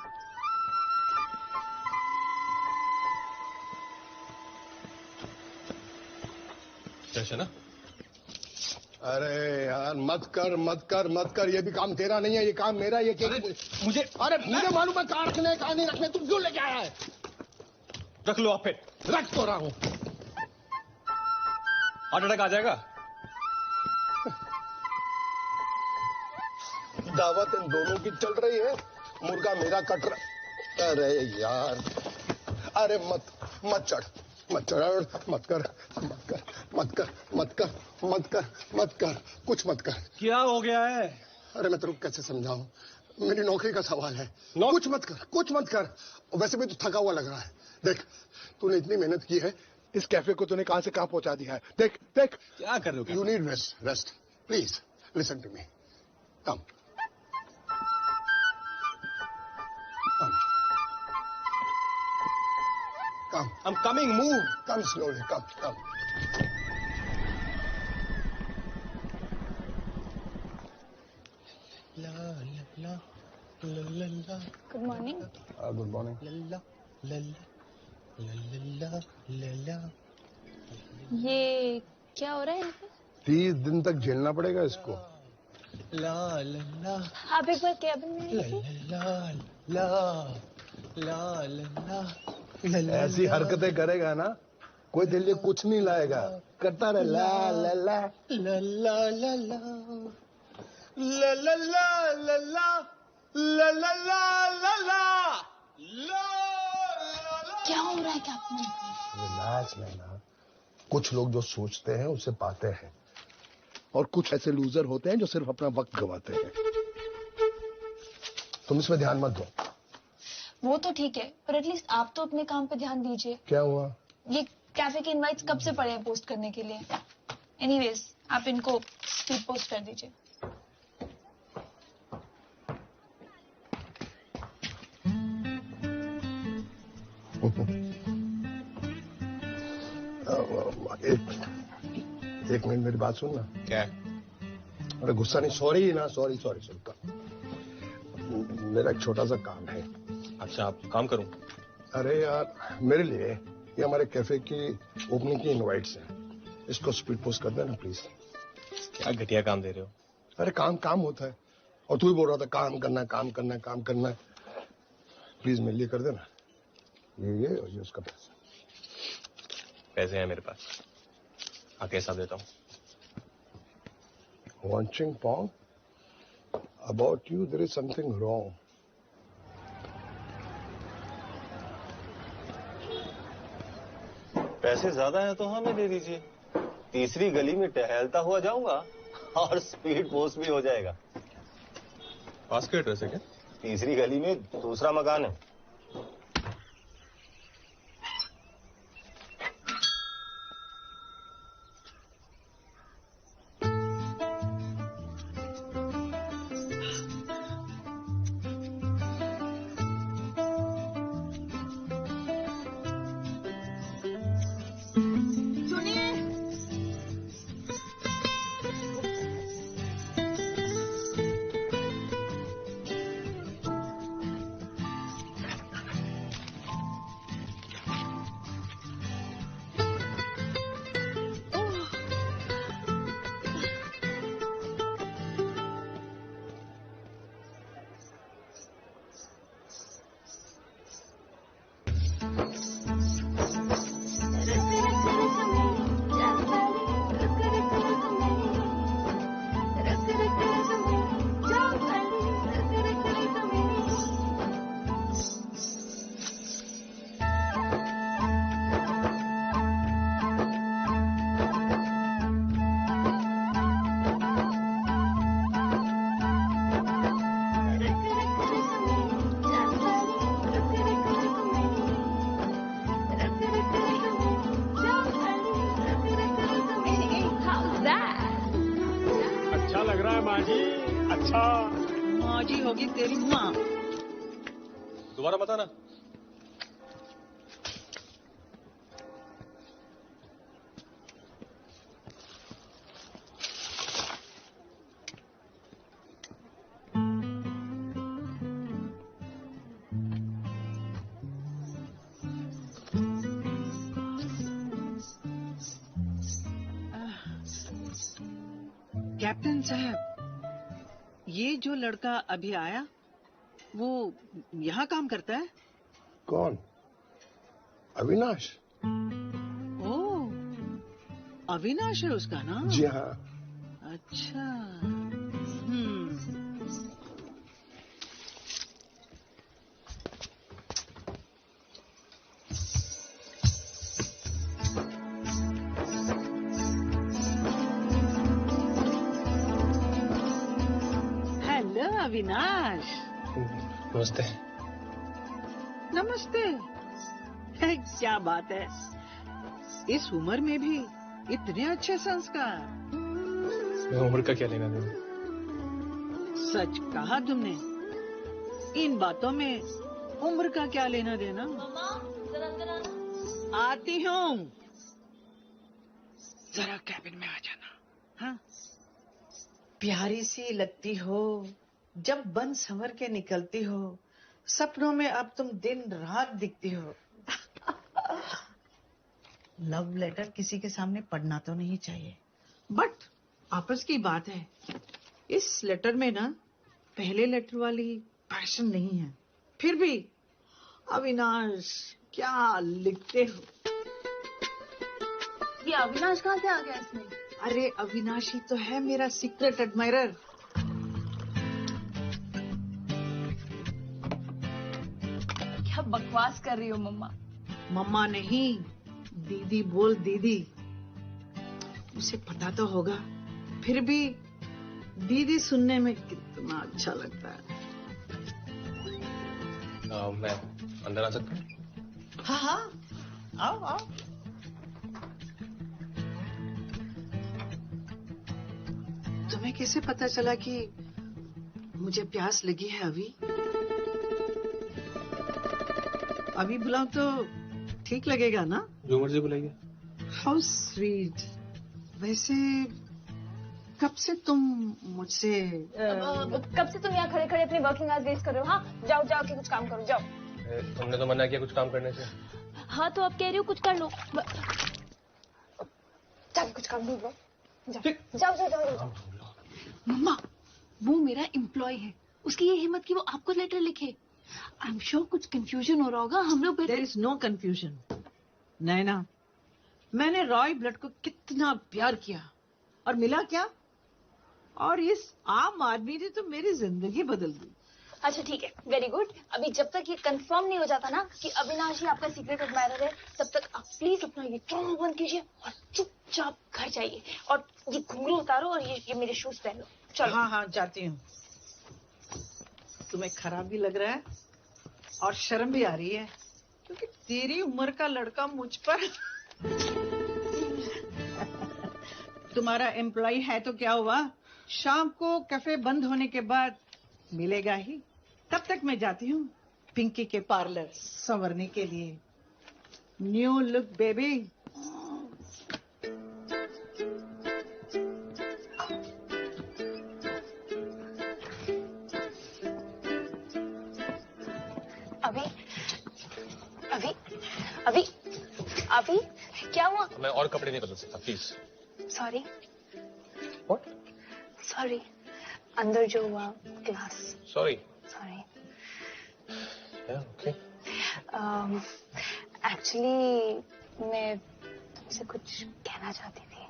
कैसे ना? अरे यार मत कर मत कर मत कर, ये भी काम तेरा नहीं है, ये काम मेरा है। ये केक मुझे मालूम है कहाँ रखने कहाँ नहीं रखने, तुम क्यों लेके आया है? रख लो आप फिर। रख तो रहा हूँ। हार्ट अटैक आ जाएगा। दावत इन दोनों की चल रही है, मुर्गा मेरा कट रहा। अरे यार, अरे मत मत चढ़ मत चढ़, मत कर मत कर मत कर मत कर मत कर मत कर, कुछ मत कर। क्या हो गया है? अरे मैं तेरे को कैसे समझाऊं, मेरी नौकरी का सवाल है। कुछ मत कर, कुछ मत कर। वैसे भी तू थका हुआ लग रहा है। देख, तूने इतनी मेहनत की है, इस कैफे को तूने कहां से कहां पहुंचा दिया है। देख देख क्या कर रहे हो? You need rest, rest please listen to me. Come come. I'm coming, move. Come slowly, come, come. La la la la la la. Good morning. Good morning. La la la la la la la. ये क्या हो रहा है यहाँ पे? 30 दिन तक झेलना पड़ेगा इसको। La la la. आप एक बार कैबिन में La आइए। la la la la la. ऐसी हरकतें करेगा ना, कोई तेरे लिए कुछ नहीं लाएगा। करता रहे ला ला ला ला ला ला ला ला ला ला ला ला ला ला ला ला। क्या हो रहा है कैप्टन? रिलैक्स मैना। कुछ लोग जो सोचते हैं उसे पाते हैं, और कुछ ऐसे लूजर होते हैं जो सिर्फ अपना वक्त गवाते हैं। तुम इसमें ध्यान मत दो। वो तो ठीक है, पर एटलीस्ट आप तो अपने काम पे ध्यान दीजिए। क्या हुआ? ये कैफे के इनवाइट्स कब से पड़े हैं पोस्ट करने के लिए? एनीवेज, आप इनको स्पीड पोस्ट कर दीजिए। एक मिनट मेरी बात सुन ना। क्या? अरे गुस्सा नहीं, सॉरी ना, सॉरी सॉरी सॉरी। मेरा एक छोटा सा काम है। अच्छा, आप काम करूं? अरे यार, मेरे लिए ये हमारे कैफे की ओपनिंग की इनवाइट्स हैं, इसको स्पीड पोस्ट कर देना प्लीज। क्या घटिया काम दे रहे हो? अरे काम काम होता है, और तू ही बोल रहा था काम करना है काम करना है काम करना है। प्लीज मेरे लिए कर देना। ये और ये उसका पैसा। पैसे हैं मेरे पास, आके हिसाब देता हूँ। Wanching Pong, about you there is something wrong. पैसे ज्यादा हैं तो हमें दे दीजिए, तीसरी गली में टहलता हुआ जाऊंगा और स्पीड पोस्ट भी हो जाएगा। पास का एड्रेस है क्या? तीसरी गली में दूसरा मकान है। लग रहा है माँ जी। अच्छा माँ जी होगी तेरी माँ। दोबारा बता ना। कैप्टन साहब, ये जो लड़का अभी आया वो यहाँ काम करता है? कौन? अविनाश? ओह, अविनाश है उसका नाम? जी हाँ। अच्छा। हेलो अविनाश। नमस्ते। नमस्ते। क्या बात है, इस उम्र में भी इतने अच्छे संस्कार। उम्र का क्या लेना देना? सच कहा तुमने, इन बातों में उम्र का क्या लेना देना। मम्मा जरा अंदर आना। आती हूँ, जरा कैबिन में आ जाना। हाँ, प्यारी सी लगती हो जब बन संवर के निकलती हो, सपनों में अब तुम दिन रात दिखती हो। लव लेटर किसी के सामने पढ़ना तो नहीं चाहिए, बट आपस की बात है। इस लेटर में ना पहले लेटर वाली पैशन नहीं है। फिर भी अविनाश क्या लिखते हो। ये अविनाश कहाँ से आ गया इसमें? अरे अविनाश ही तो है मेरा सीक्रेट एडमायरर। क्या बकवास कर रही हो मम्मा? मम्मा नहीं, दीदी बोल दीदी। उसे पता तो होगा, फिर भी दीदी सुनने में कितना अच्छा लगता है। मैं अंदर आ सकता हूँ? हाँ हाँ, आओ आओ। तुम्हें कैसे पता चला कि मुझे प्यास लगी है अभी? अभी बुलाऊं तो ठीक लगेगा ना? जो मर्जी बुलाइए। How sweet. वैसे कब से तुम मुझसे कब से तुम यहाँ खड़े खड़े अपनी वर्किंग आवर्स वेस्ट कर रहे हो? हाँ जाओ जाओ के कुछ काम करो, जाओ। तुमने तो मना किया कुछ काम करने से। हाँ तो अब कह रही हो कुछ कर लो। जाओ कुछ काम ढूंढ लो, जाओ जाओ जाओ जाओ। मम्मा, वो मेरा एम्प्लॉय है, उसकी ये हिम्मत कि वो आपको लेटर लिखे। आई एम श्योर कुछ कंफ्यूजन हो रहा होगा। हम लोग देयर इज नो कंफ्यूजन। नैना, मैंने रॉय ब्लड को कितना प्यार किया और मिला क्या? और इस आम आदमी ने तो मेरी जिंदगी बदल दी। अच्छा ठीक है, वेरी गुड। अभी जब तक ये कंफर्म नहीं हो जाता ना कि अविनाश ही आपका सीक्रेट एडमायरर है, तब तक आप प्लीज अपना ये ट्रॉमा बंद कीजिए और चुपचाप घर जाइए और ये घुंघरू उतारो और ये मेरे शूज पहन लो। चलो। हाँ हाँ जाती हूँ। तुम्हें खराब भी लग रहा है और शर्म भी आ रही है, क्योंकि तेरी उम्र का लड़का मुझ पर तुम्हारा एम्प्लॉय है तो क्या हुआ, शाम को कैफे बंद होने के बाद मिलेगा ही। तब तक मैं जाती हूँ पिंकी के पार्लर संवरने के लिए। New look baby. अभी अभी अभी अभी क्या हुआ? मैं और कपड़े नहीं बदल सकता, प्लीज। सॉरी। What? सॉरी, अंदर जो हुआ class. Sorry. Sorry. Okay. Actually मैं तुमसे कुछ कहना चाहती थी।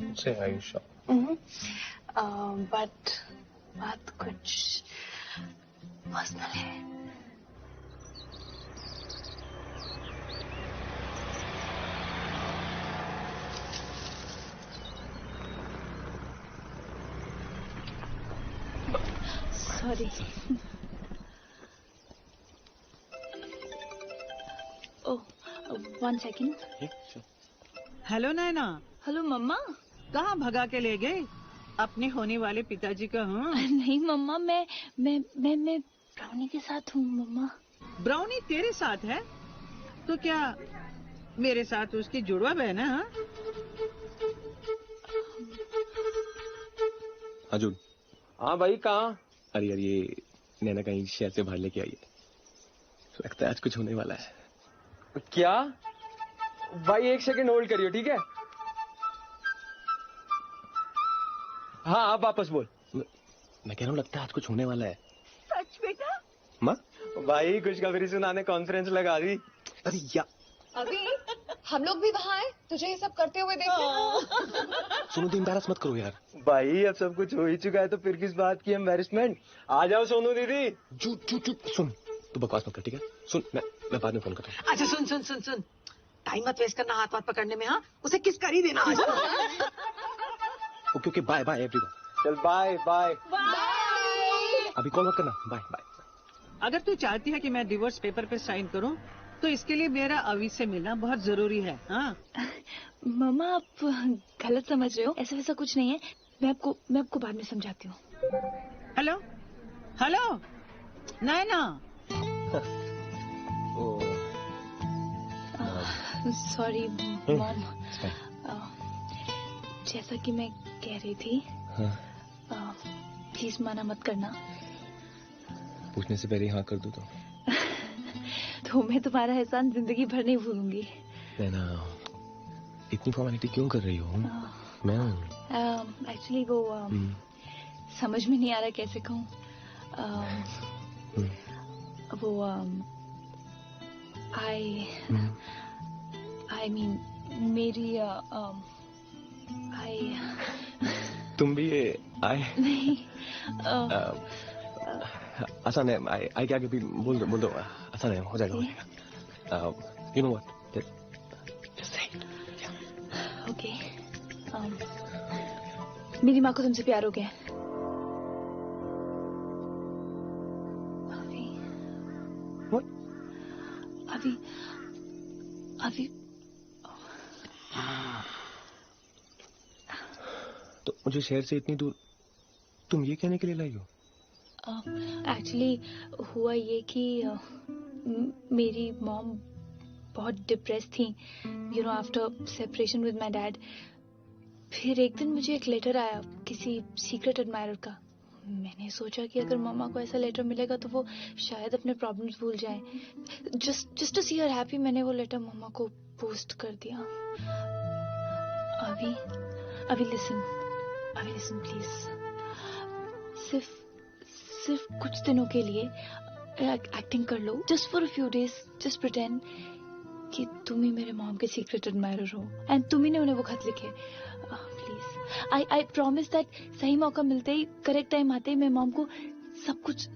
मुझसे आयुषा? बट बात कुछ पर्सनल है। सॉरी। ओह, 1 सेकेंड। हेलो नैना। हेलो मम्मा। कहाँ भगा के ले गए? अपने होने वाले पिताजी का? हूँ नहीं मम्मा, मैं ब्राउनी के साथ हूँ मम्मा। ब्राउनी तेरे साथ है तो क्या मेरे साथ उसकी जुड़वा बहन है? अर्जुन। हाँ भाई, कहाँ? अरे यार, ये नैना कहीं शहर से बाहर लेके आई है, लगता है आज कुछ होने वाला है। क्या भाई, 1 सेकंड होल्ड करियो, ठीक है? हाँ आप वापस बोल। मैं कह रहा हूँ लगता है आज कुछ होने वाला है। सच बेटा? माँ भाई खुशखबरी सुनाने कॉन्फ्रेंस लगा दी। अरे यार, अभी हम लोग भी वहाँ आए तुझे ये सब करते हुए देखे। सोनू दीदी एम्बैरस मत करो यार। भाई अब सब कुछ हो ही चुका है तो फिर किस बात की एम्बैरेसमेंट? आ जाओ सोनू दीदी। चुप सुन, तू बकवास मत कर, ठीक है? सुन, मैं बाद में फोन करता हूँ। अच्छा सुन, टाइम मत वेस्ट करना हाथ पकड़ने में। हाँ, उसे किस कर ही देना आज। Okay bye bye everyone. चल बाय बाय। अभी कॉल मत करना, बाय बाय। अगर तू चाहती है कि मैं डिवोर्स पेपर पे साइन करूं तो इसके लिए मेरा अवी से मिलना बहुत जरूरी है। हाँ मम्मा आप गलत समझ रहे हो, ऐसा वैसा कुछ नहीं है। मैं आपको बाद में समझाती हूँ। हेलो नैना। Sorry mom. जैसा कि मैं कह रही थी, प्लीज मना मत करना। पूछने से पहले हाँ कर दूँ तो मैं तुम्हारा एहसान जिंदगी भर नहीं भूलूंगी। नैना, इतनी फॉर्मेलिटी क्यों कर रही हो? मैं एक्चुअली वो समझ में नहीं आ रहा कैसे कहूँ। वो आई मीन मेरी तुम भी ये आए? नहीं आसान है। आई क्या भी बोल दो आसान है, हो जाएगा। You know what, just say okay. मेरी माँ को तुमसे प्यार हो गया। अभी तो मुझे शहर से इतनी दूर तुम ये कहने के लिए लाई हो? एक्चुअली हुआ ये कि मेरी मॉम बहुत डिप्रेस थी, you know, after separation with my dad. फिर एक दिन मुझे एक लेटर आया किसी सीक्रेट एडमायरर का। मैंने सोचा कि अगर मम्मा को ऐसा लेटर मिलेगा तो वो शायद अपने प्रॉब्लम्स भूल जाएं। Just to see her happy मैंने वो लेटर मम्मा को पोस्ट कर दिया। अभी लिसन प्लीज। सिर्फ कुछ दिनों के लिए एक्टिंग कर लो, just for a few days. Just pretend कि तुम ही मेरे मॉम के सीक्रेट एडमायरर हो एंड तुम ही ने उन्हें वो खत लिखे। प्लीज आई प्रॉमिस दैट सही मौका मिलते ही, करेक्ट टाइम आते ही मैं मॉम को सब कुछ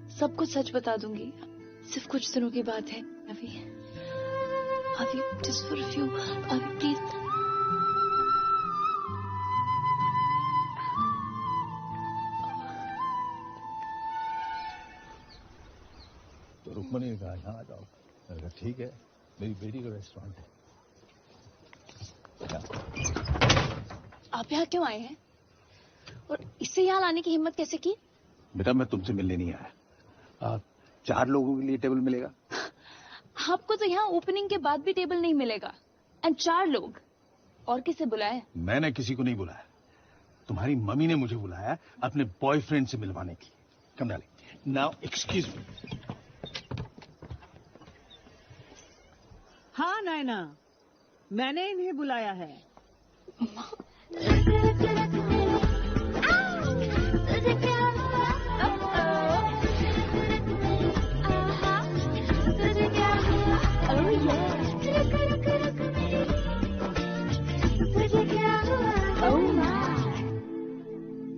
सच बता दूंगी। सिर्फ कुछ दिनों की बात है। अभी जस्ट फॉर अ फ्यू, अभी प्लीज। तो रुक्मणी ने कहा यहाँ आ जाओ। मैंने कहा ठीक है, मेरी बेटी का रेस्टोरेंट है। आप यहाँ क्यों आए हैं और इससे यहाँ लाने की हिम्मत कैसे की? बेटा मैं तुमसे मिलने नहीं आया। 4 लोगों के लिए टेबल मिलेगा? आपको तो यहाँ ओपनिंग के बाद भी टेबल नहीं मिलेगा। एंड 4 लोग, और किसे बुलाया? मैंने किसी को नहीं बुलाया, तुम्हारी मम्मी ने मुझे बुलाया अपने बॉयफ्रेंड से मिलवाने की। कम डाले। Now excuse me. हाँ नैना, मैंने इन्हें बुलाया है।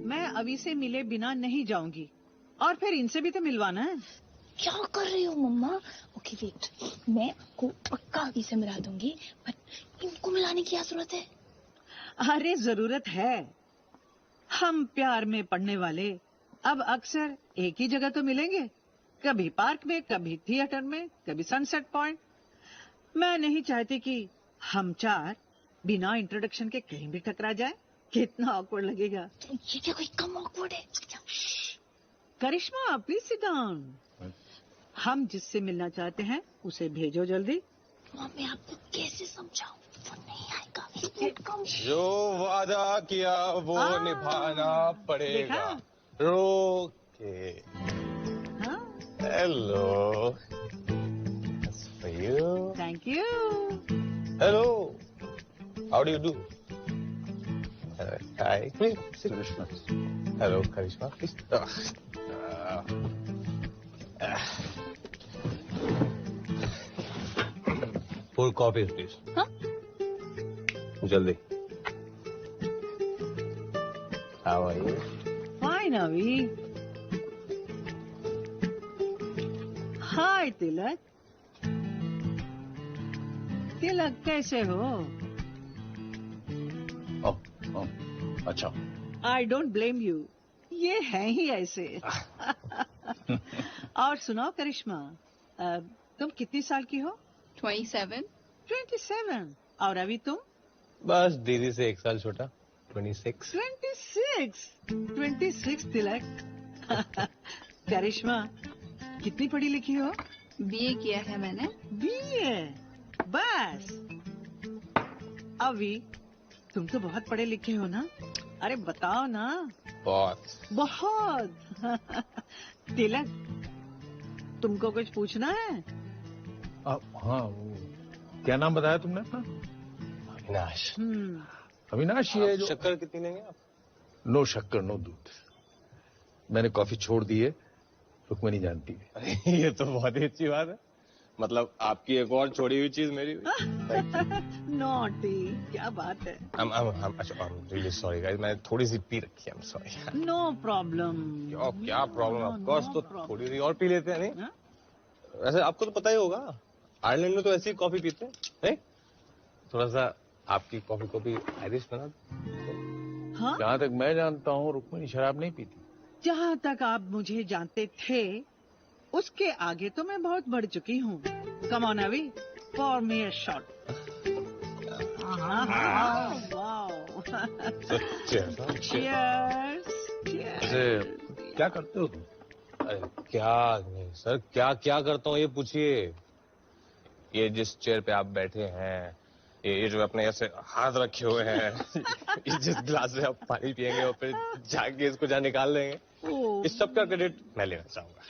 मैं अभी से मिले बिना नहीं जाऊंगी, और फिर इनसे भी तो मिलवाना है। क्या कर रही हो मम्मा? ओके वेट, मैं आपको पक्का अभी से मिला दूंगी, पर इनको मिलाने की क्या जरूरत है? अरे जरूरत है। हम प्यार में पड़ने वाले अब अक्सर एक ही जगह तो मिलेंगे, कभी पार्क में, कभी थिएटर में, कभी सनसेट पॉइंट। मैं नहीं चाहती कि हम 4 बिना इंट्रोडक्शन के कहीं भी टकरा जाए। कितना ऑकवर्ड लगेगा। ये क्या कोई कम ऑकवर्ड है? करिश्मा प्लीज सिट डाउन। हम जिससे मिलना चाहते हैं उसे भेजो जल्दी। मैं आपको कैसे समझाऊं? वो नहीं आएगा। एक मिनट कम। जो वादा किया वो निभाना पड़ेगा। रोके। Hello. For you. Thank you. Hello. How do you do? Hi. Please. Karishma. Hello, Karishma. Please. Full coffee, please. Huh? जल्दी. How are you? Fine, Avi. Hi, तिलक। तिलक कैसे हो? अच्छा। I don't blame you. ये है ही ऐसे। और सुनाओ करिश्मा, तुम कितनी साल की हो? 27. 27। और अभी तुम? बस दीदी से 1 साल छोटा। 26. 26 तिलक। करिश्मा कितनी पढ़ी लिखी हो? BA किया है मैंने। BA बस। अभी तुम तो बहुत पढ़े लिखे हो ना? अरे बताओ ना। बहुत। तिलक तुमको कुछ पूछना है? हाँ, क्या नाम बताया तुमने अपना? अविनाश। अविनाश, ये जो शक्कर कितनी लेंगे आप? नो शक्कर नो दूध। मैंने कॉफी छोड़ दी है, रुक्मिणी जानती है। अरे ये तो बहुत ही अच्छी बात है। मतलब आपकी एक और छोड़ी हुई चीज मेरी हुई। नॉटी, क्या बात है। I'm really sorry guys, मैंने थोड़ी सी पी रखी है। I'm sorry। No problem. क्या प्रॉब्लम? ऑफ कोर्स तो थोड़ी सी और पी लेते हैं नहीं? वैसे आपको तो पता ही होगा, आयरलैंड में तो ऐसी कॉफी पीते हैं नहीं? थोड़ा सा आपकी कॉफी को भी आयरिश बना दो। हाँ? जहाँ तक मैं जानता हूँ रुक्मिणी शराब नहीं पीती। जहाँ तक आप मुझे जानते थे उसके आगे तो मैं बहुत बढ़ चुकी हूँ। कम ऑन अभी, फॉर मी अ शॉट। क्या करते हो तुम? अरे क्या नहीं सर, क्या क्या करता हूँ ये पूछिए। ये जिस चेयर पे आप बैठे हैं, ये जो अपने ऐसे हाथ रखे हुए हैं, ये जिस गिलास से आप पानी पियेंगे और फिर जाके इसको जहाँ निकाल लेंगे, इस सब का क्रेडिट मैं लेना चाहूंगा।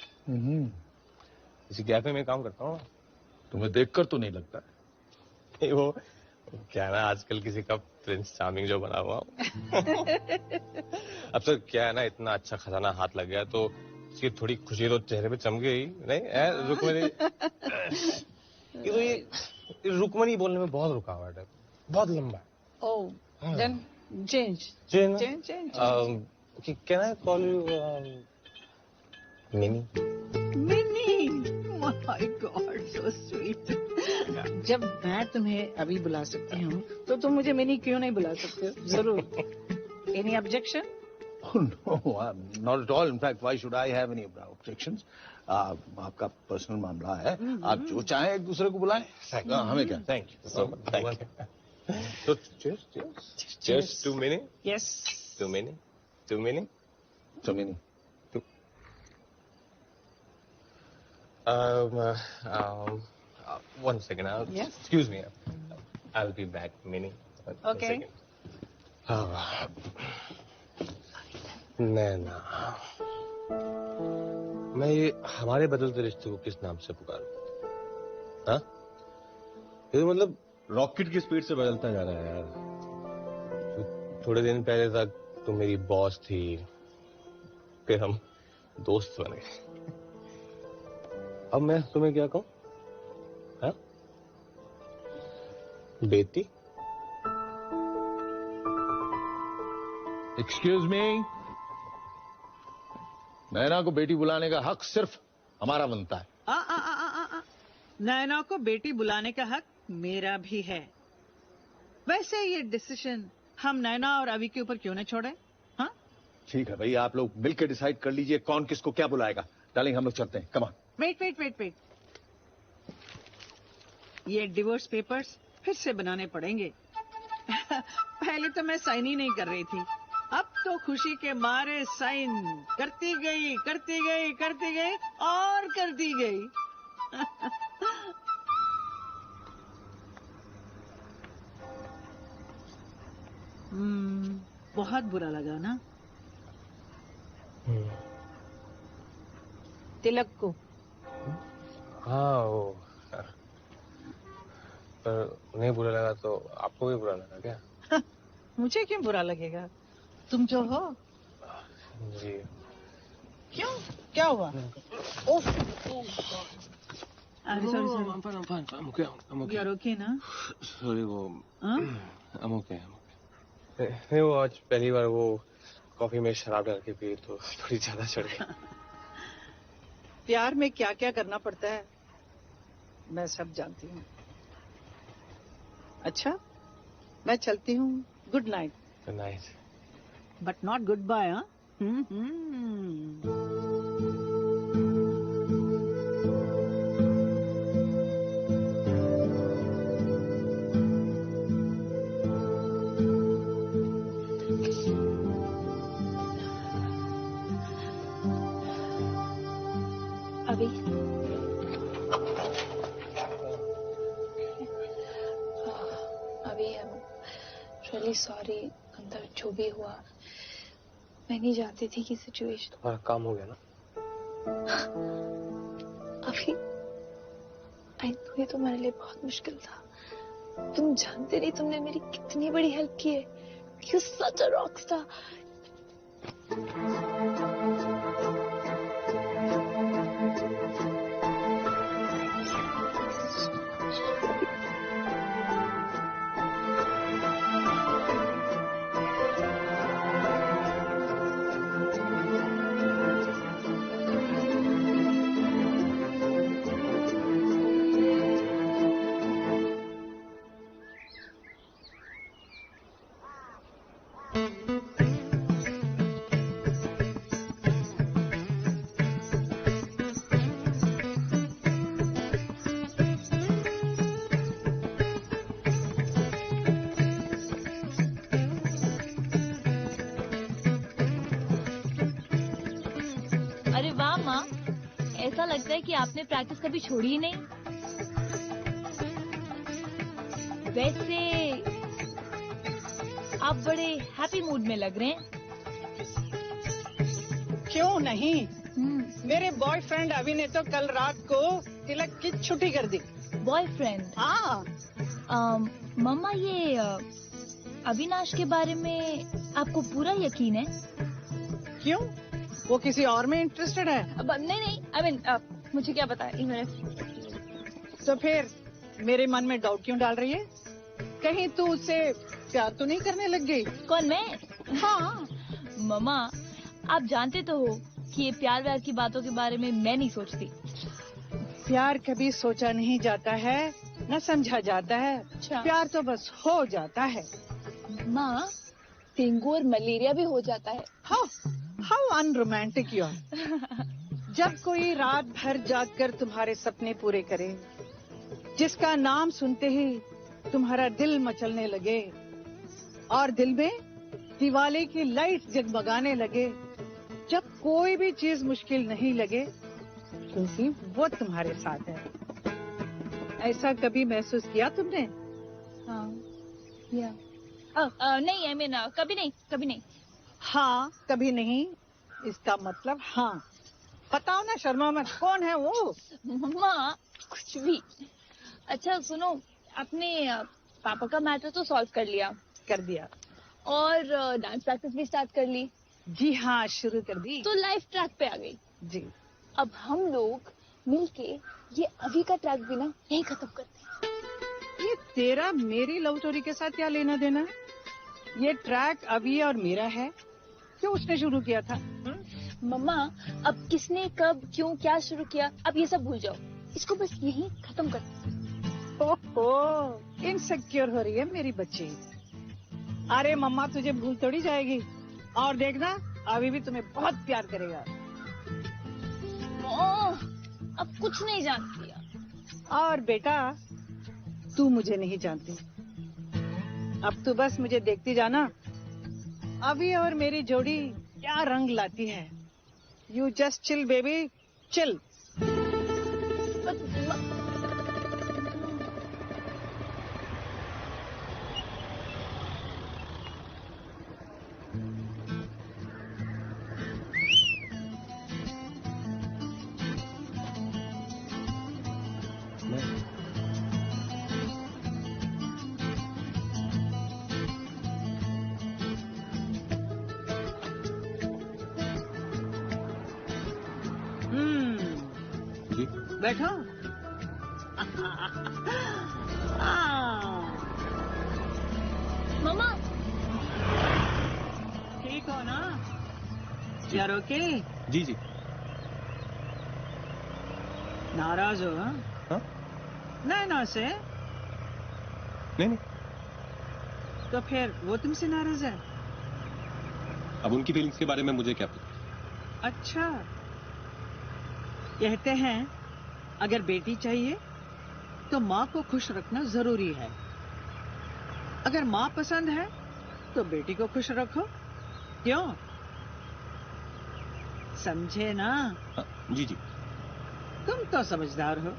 इसी कैफे में काम करता हूँ। तुम्हें देखकर तो नहीं लगता। वो क्या है ना, आजकल किसी का प्रिंस चार्मिंग जो बना हुआ अब सर क्या है ना, इतना अच्छा खजाना हाथ लग गया तो इसकी थोड़ी खुशी तो चेहरे पे चमके ही नहीं। रुक्मिणी, ये रुक्मिणी बोलने में बहुत रुकावट है, बहुत लंबा है। Oh, then change. Can I call you Minnie? Minnie, my God, so sweet. जब मैं तुम्हें अभी बुला सकती हूँ तो तुम मुझे मिनी क्यों नहीं बुला सकते हो? जरूर। Any objection? Oh, no, not at all. In fact, why should I have any objections? आपका पर्सनल मामला है, आप जो चाहें एक दूसरे को बुलाएं। हमें क्या? Thank you so much. Thank you. So cheers to Minnie. Yes. To Minnie. To Minnie. To Minnie. One second. Yes. Excuse me. I'll be back, Minnie. Okay. नैना, मैं ये हमारे बदलते रिश्ते को किस नाम से पुकारूं? हाँ? ये तो मतलब रॉकेट की स्पीड से बदलता जा रहा है यार। थोड़े दिन पहले तक तुम मेरी बॉस थी, फिर हम दोस्त बन गए। अब मैं तुम्हें क्या कहूं? हाँ? बेटी? Excuse me? नैना को बेटी बुलाने का हक सिर्फ हमारा बनता है। नैना को बेटी बुलाने का हक मेरा भी है। वैसे ये डिसीजन हम नैना और अभी के ऊपर क्यों नहीं छोड़े? हाँ? ठीक है भाई, आप लोग मिलकर डिसाइड कर लीजिए कौन किसको क्या बुलाएगा। डार्लिंग, हम लोग चलते हैं। Come on. वेट। ये डिवोर्स पेपर्स फिर से बनाने पड़ेंगे। पहले तो मैं साइन ही नहीं कर रही थी, अब तो खुशी के मारे साइन करती गई करती गई करती गई और करती गई। बहुत बुरा लगा ना तिलक को? हाँ वो, पर उन्हें बुरा लगा तो आपको भी बुरा लगा क्या? मुझे क्यों बुरा लगेगा, तुम जो हो। जी। क्यों, क्या हुआ? ओह, I'm okay. You're okay ना? Sorry वो, हाँ? I'm okay. नहीं वो आज पहली बार वो कॉफी में शराब डाल के पी तो थोड़ी ज्यादा चढ़ गई। प्यार में क्या क्या करना पड़ता है मैं सब जानती हूँ। अच्छा मैं चलती हूँ, good night. Good night. But not good bye. हाँ अभी रियली सॉरी, अंदर जो भी हुआ मैं नहीं जानती थी कि सिचुएशन। तुम्हारा काम हो गया ना? अभी आई नो ये तुम्हारे लिए बहुत मुश्किल था, तुम जानते नहीं तुमने मेरी कितनी बड़ी हेल्प की है। You such a rock star. अरे वाह माँ, ऐसा लगता है कि आपने प्रैक्टिस कभी छोड़ी ही नहीं। वैसे आप बड़े हैप्पी मूड में लग रहे हैं। क्यों नहीं, मेरे बॉयफ्रेंड अभी ने तो कल रात को तिलक की छुट्टी कर दी। बॉयफ्रेंड? हाँ। मम्मा ये अविनाश के बारे में आपको पूरा यकीन है? क्यों, वो किसी और में इंटरेस्टेड है? नहीं आई मीन मुझे क्या पता है। तो फिर मेरे मन में डाउट क्यों डाल रही है? कहीं तू उससे प्यार तो नहीं करने लग गई? कौन, मैं? हाँ। मम्मा आप जानते तो हो कि ये प्यार व्यार की बातों के बारे में मैं नहीं सोचती। प्यार कभी सोचा नहीं जाता है, न समझा जाता है। अच्छा। प्यार तो बस हो जाता है। माँ डेंगू और मलेरिया भी हो जाता है। How unromantic you are. जब कोई रात भर जागकर तुम्हारे सपने पूरे करे, जिसका नाम सुनते ही तुम्हारा दिल मचलने लगे और दिल में दिवाली की लाइट जगमगाने लगे, जब कोई भी चीज मुश्किल नहीं लगे क्योंकि वो तुम्हारे साथ है। ऐसा कभी महसूस किया तुमने? हाँ, नहीं आई मीन कभी नहीं। हाँ कभी नहीं, इसका मतलब हाँ। बताओ ना, शर्मा मत, कौन है वो? मम्मा कुछ भी। अच्छा सुनो, आपने पापा का मैटर तो सॉल्व कर दिया और डांस प्रैक्टिस भी स्टार्ट कर ली? जी हाँ, शुरू कर दी। तो लाइफ ट्रैक पे आ गई जी। अब हम लोग मिलके ये अभी का ट्रैक भी ना यही खत्म करते हैं। ये तेरा मेरी लव स्टोरी के साथ क्या लेना देना? ये ट्रैक अभी और मेरा है, क्यों उसने शुरू किया था? मम्मा अब किसने कब क्यों क्या शुरू किया, अब ये सब भूल जाओ, इसको बस यही खत्म करते हैं। ओहो, इनसिक्योर हो रही है मेरी बच्ची। अरे मम्मा तुझे भूल थोड़ी जाएगी, और देखना अभी भी तुम्हें बहुत प्यार करेगा। अब कुछ नहीं जानती। और बेटा तू मुझे नहीं जानती, अब तो बस मुझे देखती जाना, अभी और मेरी जोड़ी क्या रंग लाती है। You just chill baby, chill. बैठो। मामा ठीक हो ना? यार ओके? जी जी। नाराज हो? हाँ? नहीं से? नहीं। तो फिर वो तुमसे नाराज है? अब उनकी फीलिंग्स के बारे में मुझे क्या पता। अच्छा, कहते हैं अगर बेटी चाहिए तो माँ को खुश रखना जरूरी है। अगर माँ पसंद है तो बेटी को खुश रखो। क्यों? समझे ना? जी जी। तुम तो समझदार हो।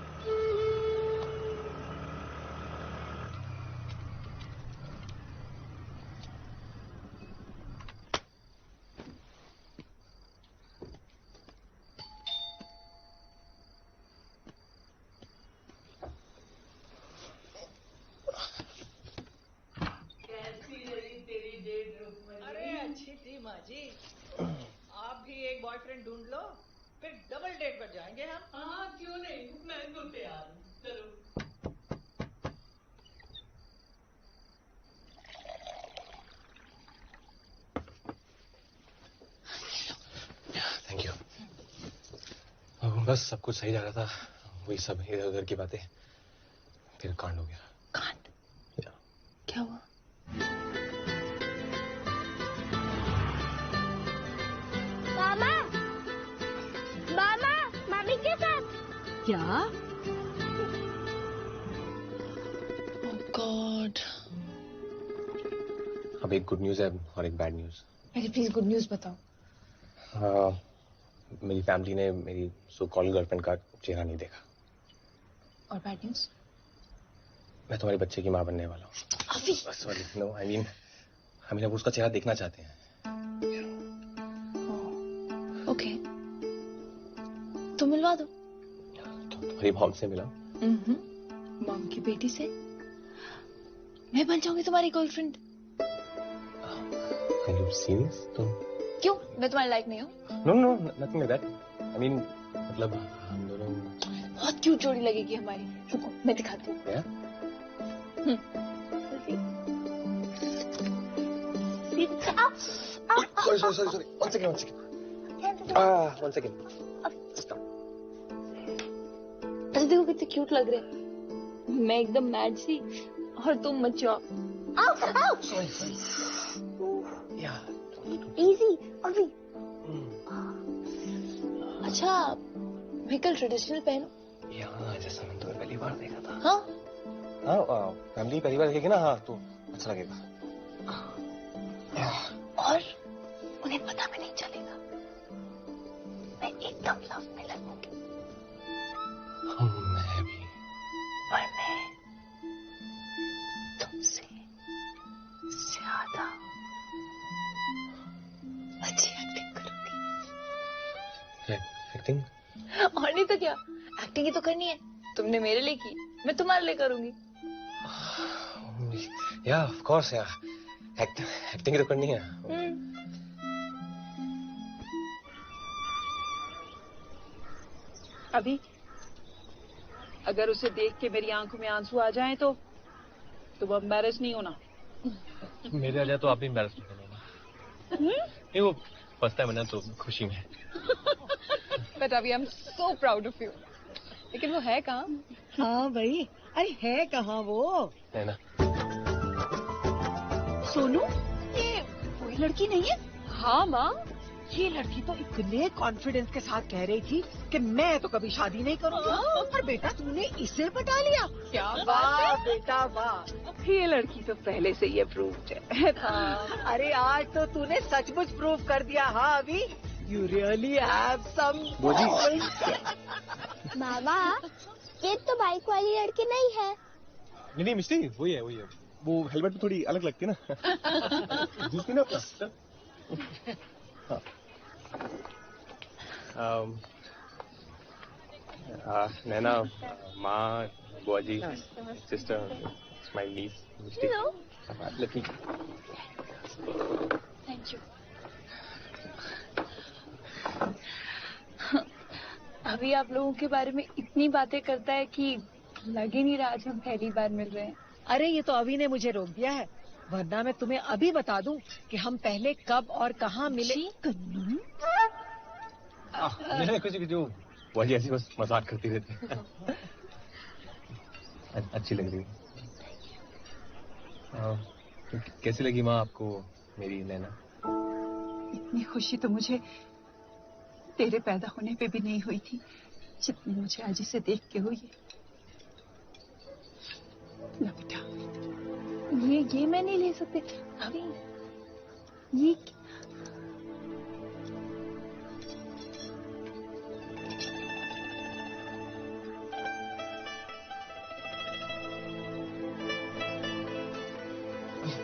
आप भी एक बॉयफ्रेंड ढूंढ लो, फिर डबल डेट पर जाएंगे हम। हाँ क्यों नहीं, मैं तो तैयार हूँ। चलो। Thank you. बस सब कुछ सही जा रहा था, वही सब इधर उधर की बातें, फिर कांड हो गया। कांड? क्या हुआ? मामा, मामा, मामी के साथ। क्या? ओह गॉड। अब एक गुड न्यूज है और एक बैड न्यूज। अरे प्लीज गुड न्यूज बताओ। मेरी फैमिली ने मेरी सो कॉल्ड गर्लफ्रेंड का चेहरा नहीं देखा। और बैड न्यूज? मैं तुम्हारे बच्चे की माँ बनने वाला हूँ। अभी? सॉरी, नो आई मीन अब उसका चेहरा देखना चाहते हैं। ओके, तो मिलवा दो। तुम्हारी मॉम से मिला? मॉम की बेटी से? मैं बन जाऊंगी तुम्हारी गर्लफ्रेंड। Are you serious? तुम? क्यों? मैं तुम्हारी लायक नहीं हूँ? No, nothing like that. I mean, मतलब हम दोनों बहुत क्यूट जोड़ी लगेगी हमारी। रुको, मैं दिखाती हूँ। Yeah? Sorry. One second. One second. अरे देखो कितने क्यूट लग रहे हैं। मैं एकदम मैड सी और तुम मैच्योर। Sorry. Yeah. इजी अभी। अच्छा, मैं कल ट्रेडिशनल पहनूं? यहाँ जैसा मैंने तुम्हें पहली बार देखा था। हाँ? फैमिली पहली बार देखेगी ना, हाँ तो अच्छा लगेगा। और उन्हें पता भी नहीं चलेगा। मैं एकदम लव में लगूंगी। मैं भी। और मैं तुमसे ज्यादा अच्छी एक्टिंग करूंगी। एक्टिंग? और नहीं तो क्या, एक्टिंग ही तो करनी है। तुमने मेरे लिए की, मैं तुम्हारे लिए करूंगी। या ऑफ कोर्स यार, एक्टिंग ही तो करनी है। अभी अगर उसे देख के मेरी आंखों में आंसू आ जाएं तो तुम एम्बैरेस नहीं होना। मेरे आ जाए तो आप भी एम्बैरेस नहीं होना। नहीं, वो फर्स्ट टाइम है ना, तो खुशी में। बट अभी आई am so proud of you. लेकिन वो है कहाँ? हाँ भाई, अरे है कहाँ वो? है ना? सोनू, ये वही लड़की नहीं है? हाँ माँ, ये लड़की तो इतने कॉन्फिडेंस के साथ कह रही थी कि मैं तो कभी शादी नहीं करूंगी, और बेटा तूने इसे पटा लिया। क्या वाह बेटा वाह, ये लड़की तो पहले से ही अप्रूव्ड है। अरे आज तो तूने सचमुच प्रूव कर दिया। हाँ अभी यू रियली हैव सम। मामा ये तो बाइक वाली लड़की नहीं है। नहीं मिस्टी, वही है वही है। वो हेलमेट में थोड़ी अलग लगती है ना। जूस पीना अपना। नैना, माँ, बुआ जी, sister, my niece Mishti. Lucky. Thank you. अभी आप लोगों के बारे में इतनी बातें करता है कि लग ही नहीं रहा आज हम पहली बार मिल रहे हैं। अरे ये तो अभी ने मुझे रोक दिया है, वरना मैं तुम्हें अभी बता दूं कि हम पहले कब और कहाँ मिले। नहीं कुछ जो बुआ जी ऐसी बस मजाक करती रहती है। अच्छी लग रही है। कैसी लगी माँ आपको मेरी नैना? इतनी खुशी तो मुझे तेरे पैदा होने पे भी नहीं हुई थी जितनी मुझे आज इसे देख के हुई है। ना बेटा, ये मैं नहीं ले सकती अभी। ये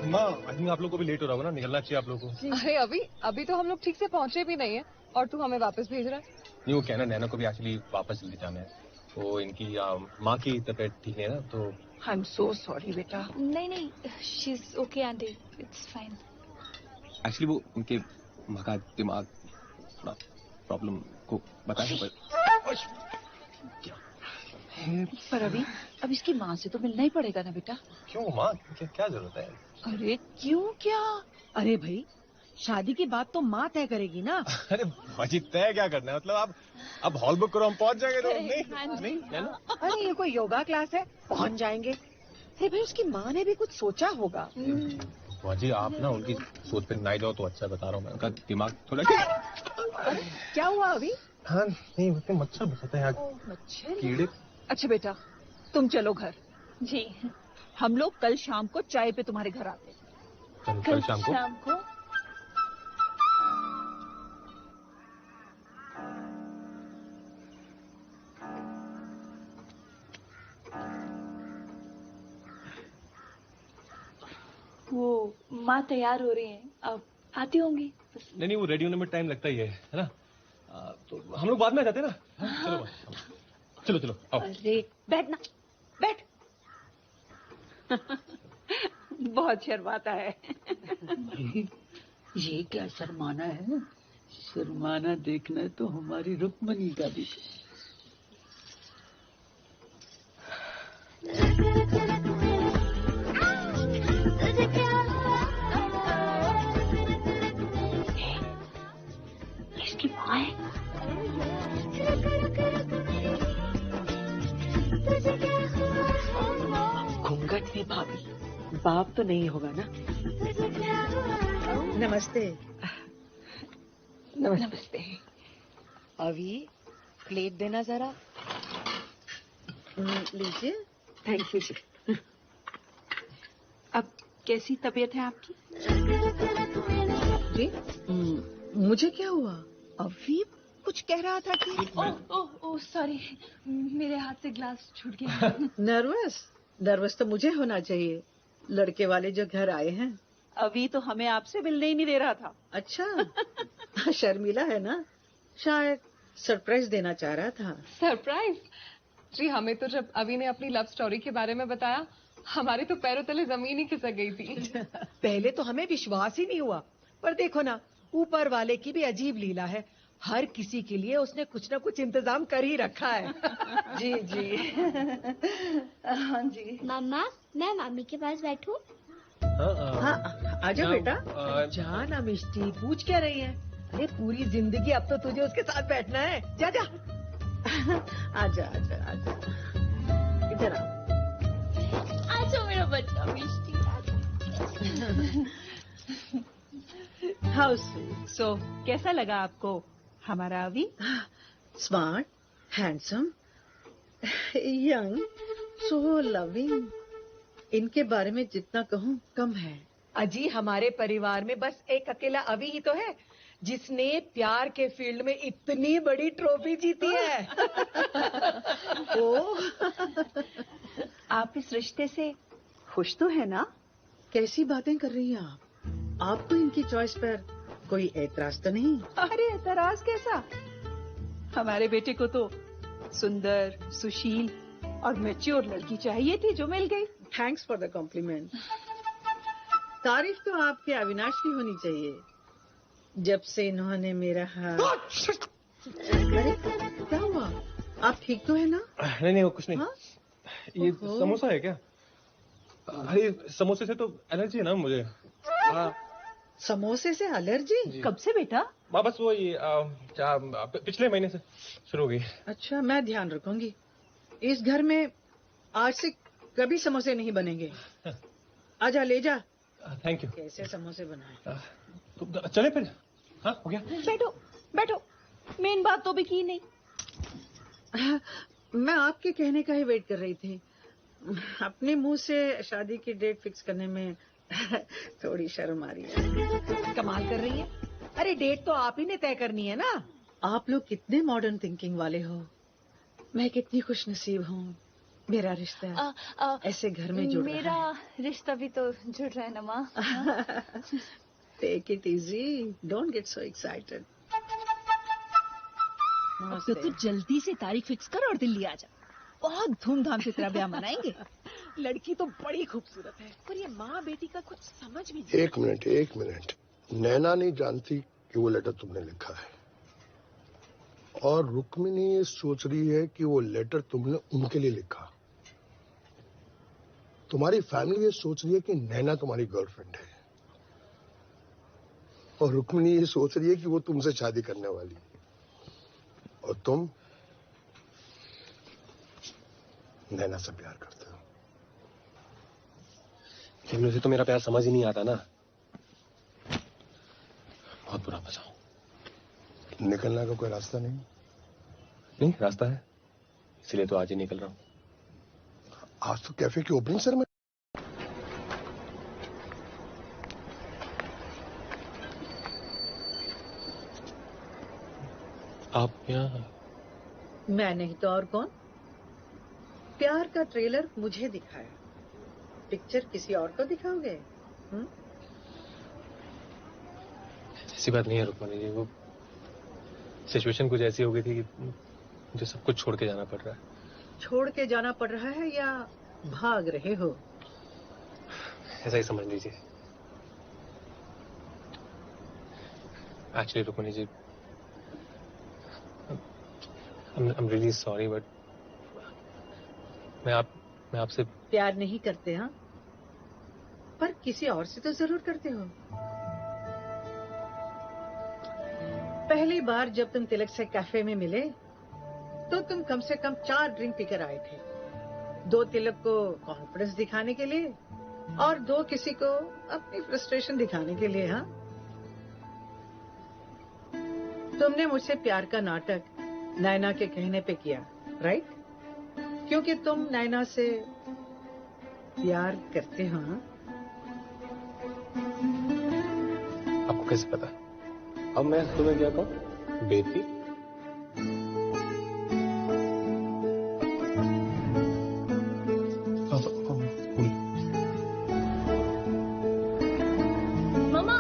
माँ आई थिंक आप लोग को भी लेट हो रहा होगा ना, निकलना चाहिए आप लोगों को। अरे अभी तो हम लोग ठीक से पहुंचे भी नहीं है और तू हमें वापस भेज रहा है। नहीं वो कहना नैना को भी एक्चुअली वापस जल्दी जाना है। वो इनकी माँ की तबीयत ठीक है ना, तो आई एम सो सॉरी बेटा। नहीं she is okay aunty, it's fine. Actually वो उनके माँ का दिमाग प्रॉब्लम को बताया। पर अभी अब इसकी माँ से तो मिलना ही पड़ेगा ना बेटा। क्यों माँ, क्या जरूरत है? अरे क्यों क्या? अरे भाई शादी की बात तो माँ तय करेगी ना। अरे भाजी तय क्या करना है, मतलब अब हॉल बुक करो हम पहुंच जाएंगे। तो नहीं है ना? अरे ये कोई योगा क्लास है, पहुंच जाएंगे। अरे भाई उसकी माँ ने भी कुछ सोचा होगा। भाजी आप ना उनकी सोच पे ना जाओ तो अच्छा, बता रहा हूँ मैं, उनका दिमाग थोड़ा। क्या हुआ अभी? हाँ नहीं मच्छर बसाते हैं यहाँ, मच्छर कीड़े। अच्छा बेटा तुम चलो घर। जी हम लोग कल शाम को चाय पे तुम्हारे घर आते हैं। कल शाम को? वो माँ तैयार हो रही हैं, अब आती होंगी। नहीं वो रेडी होने में टाइम लगता ही है ना। तो हम लोग बाद में आ जाते हैं ना। चलो चलो आओ। अरे बैठ ना, बैठ। बहुत शर्माता है। ये क्या शर्माना है? शर्माना देखना तो हमारी रुक्मणी का भी। इसकी माँ है। घूंघट में भाभी, बाप तो नहीं होगा ना? नमस्ते। नमस्ते। अभी प्लेट देना जरा। लीजिए। थैंक यू जी। अब कैसी तबीयत है आपकी? जी मुझे क्या हुआ? अभी कुछ कह रहा था कि ओह सॉरी, मेरे हाथ से ग्लास छूट गया। नर्वस तो मुझे होना चाहिए, लड़के वाले जो घर आए हैं। अभी तो हमें आपसे मिलने ही नहीं दे रहा था। अच्छा शर्मिला है ना, शायद सरप्राइज देना चाह रहा था। सरप्राइज? जी हमें तो जब अभी ने अपनी लव स्टोरी के बारे में बताया, हमारे तो पैरों तले जमीन ही खिसक गई थी। पहले तो हमें विश्वास ही नहीं हुआ, पर देखो ना ऊपर वाले की भी अजीब लीला है, हर किसी के लिए उसने कुछ ना कुछ इंतजाम कर ही रखा है। जी जी। हाँ जी। मामा मैं मामी के पास बैठूं? हाँ आजा बेटा। जा ना मिष्टी, पूछ क्या रही है? अरे पूरी जिंदगी अब तो तुझे उसके साथ बैठना है। जा जा। आजा आजा आजा, इधर आ। आजा मेरा बच्चा मिष्टी। How sweet. सो कैसा लगा आपको हमारा अभी? Smart, handsome, young, so loving. इनके बारे में जितना कहूँ कम है। अजी हमारे परिवार में बस एक अकेला अभी ही तो है जिसने प्यार के फील्ड में इतनी बड़ी ट्रॉफी जीती है। ओ, आप इस रिश्ते से खुश तो है ना? कैसी बातें कर रही हैं आप? आपको इनकी चॉइस पर कोई ऐतराज तो नहीं? अरे ऐतराज कैसा? हमारे बेटे को तो सुंदर, सुशील और मैच्योर लड़की चाहिए थी जो मिल गई। Thanks for the compliment. तारीफ तो आपके अविनाश की होनी चाहिए। जब से इन्होंने मेरा हाथ। अरे क्या हुआ? आप ठीक तो है ना? नहीं नहीं, वो कुछ नहीं। हाँ? ये समोसा है क्या? अरे समोसे से तो एलर्जी है ना मुझे। समोसे से एलर्जी? कब से बेटा? बस वो ये पिछले महीने से शुरू हो गई। अच्छा, मैं ध्यान रखूंगी। इस घर में आज से कभी समोसे नहीं बनेंगे। आजा ले जा। Thank you. कैसे समोसे बनाए? तो चले फिर। हाँ हो गया। बैठो बैठो, मेन बात तो भी की नहीं। मैं आपके कहने का ही वेट कर रही थी। अपने मुंह से शादी की डेट फिक्स करने में थोड़ी शर्म आ रही है। कमाल कर रही है। अरे डेट तो आप ही ने तय करनी है ना। आप लोग कितने मॉडर्न थिंकिंग वाले हो। मैं कितनी खुशनसीब हूँ। मेरा रिश्ता ऐसे घर में जुड़ रहा है। मेरा रिश्ता भी तो जुड़ रहा है ना माँ। Take it easy, don't get so excited. तो जल्दी से तारीख फिक्स कर और दिल्ली आ जा। बहुत धूमधाम से तेरा ब्याह मनाएंगे। लड़की तो बड़ी खूबसूरत है, पर ये माँ बेटी का कुछ समझ भी नहीं। एक मिनट। नैना नहीं जानती कि वो लेटर तुमने लिखा है, और रुक्मिणी ये सोच रही है कि वो लेटर तुमने उनके लिए लिखा। तुम्हारी फैमिली ये सोच रही है कि नैना तुम्हारी गर्लफ्रेंड है, और रुक्मिणी ये सोच रही है कि वो तुमसे शादी करने वाली है, और तुम नैना से प्यार करते हो। लेकिन मुझे तो मेरा प्यार समझ ही नहीं आता ना। बहुत बुरा फंसा हूं। निकलने का कोई रास्ता नहीं? नहीं, रास्ता है, इसलिए तो आज ही निकल रहा हूं। आज तो कैफे की ओपनिंग सर में। आप यहाँ? मैं नहीं तो और कौन? प्यार का ट्रेलर मुझे दिखाया, पिक्चर किसी और को दिखाओगे? ऐसी बात नहीं है रुक्मिणी जी, वो सिचुएशन कुछ ऐसी हो गई थी कि मुझे सब कुछ छोड़ के जाना पड़ रहा है। छोड़ के जाना पड़ रहा है या भाग रहे हो? ऐसा ही समझ लीजिए। Actually Rukmini ji, I'm really sorry, but मैं आपसे प्यार नहीं करते? हाँ, पर किसी और से तो जरूर करते हो। पहली बार जब तुम तिलक से कैफे में मिले तो तुम कम से कम 4 ड्रिंक पीकर आए थे। 2 तिलक को कॉन्फिडेंस दिखाने के लिए और 2 किसी को अपनी फ्रस्ट्रेशन दिखाने के लिए। हाँ, तुमने मुझसे प्यार का नाटक नैना के कहने पे किया, राइट? क्योंकि तुम नैना से प्यार करते हो। हाँ? आपको कैसे पता? अब मैं तुम्हें क्या कहूँ? बेटी? मामा,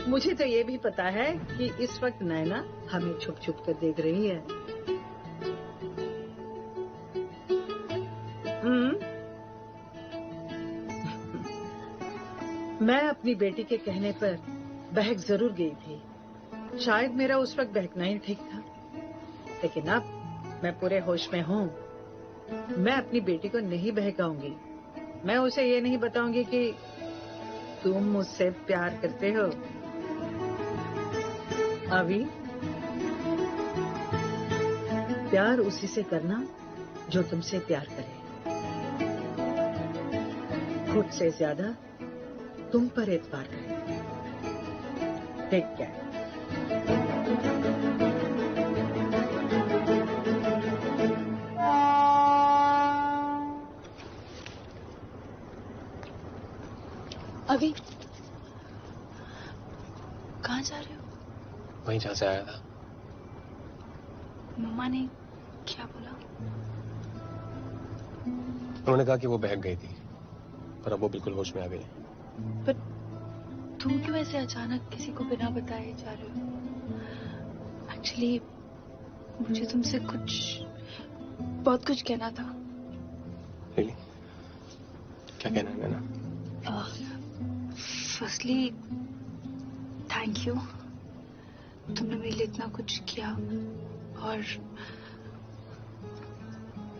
मुझे तो ये भी पता है कि इस वक्त नैना हमें छुप छुप कर देख रही है। मैं अपनी बेटी के कहने पर बहक जरूर गई थी। शायद मेरा उस वक्त बहकना ही ठीक था, लेकिन अब मैं पूरे होश में हूँ। मैं अपनी बेटी को नहीं बहकाऊंगी। मैं उसे ये नहीं बताऊंगी कि तुम मुझसे प्यार करते हो। अभी प्यार उसी से करना जो तुमसे प्यार करे, खुद से ज्यादा तुम पर एतबार करें। Take care. अभी कहाँ जा रहे हो? वहीं जहाँ से आया था। मम्मा ने क्या बोला? उन्होंने कहा कि वो बहक गई थी और अब वो बिल्कुल होश में आ गई। पर तुम क्यों ऐसे अचानक किसी को बिना बताए जा रहे हो? एक्चुअली मुझे तुमसे बहुत कुछ कहना था। Really? क्या कहना है नैना? फर्स्टली थैंक यू, तुमने मेरे लिए इतना कुछ किया, और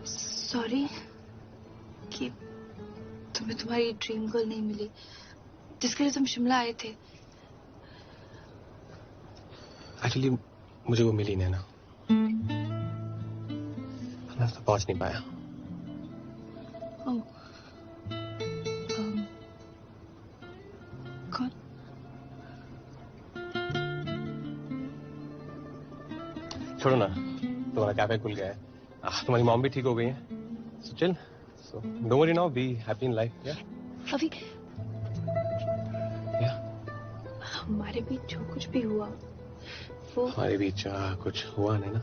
सॉरी कि तुम्हें तुम्हारी ड्रीम गर्ल नहीं मिली जिसके लिए तुम शिमला आए थे। एक्चुअली मुझे वो मिली नैना, मैं उससे पहुंच नहीं पाया। ओह, कौन? छोड़ो ना, तुम्हारा कैफे खुल गया है, तुम्हारी मॉम भी ठीक हो गई है, so chill, so don't worry now, be happy in life. या अभी हमारे बीच जो कुछ भी हुआ वो हमारे बीच कुछ हुआ नहीं ना?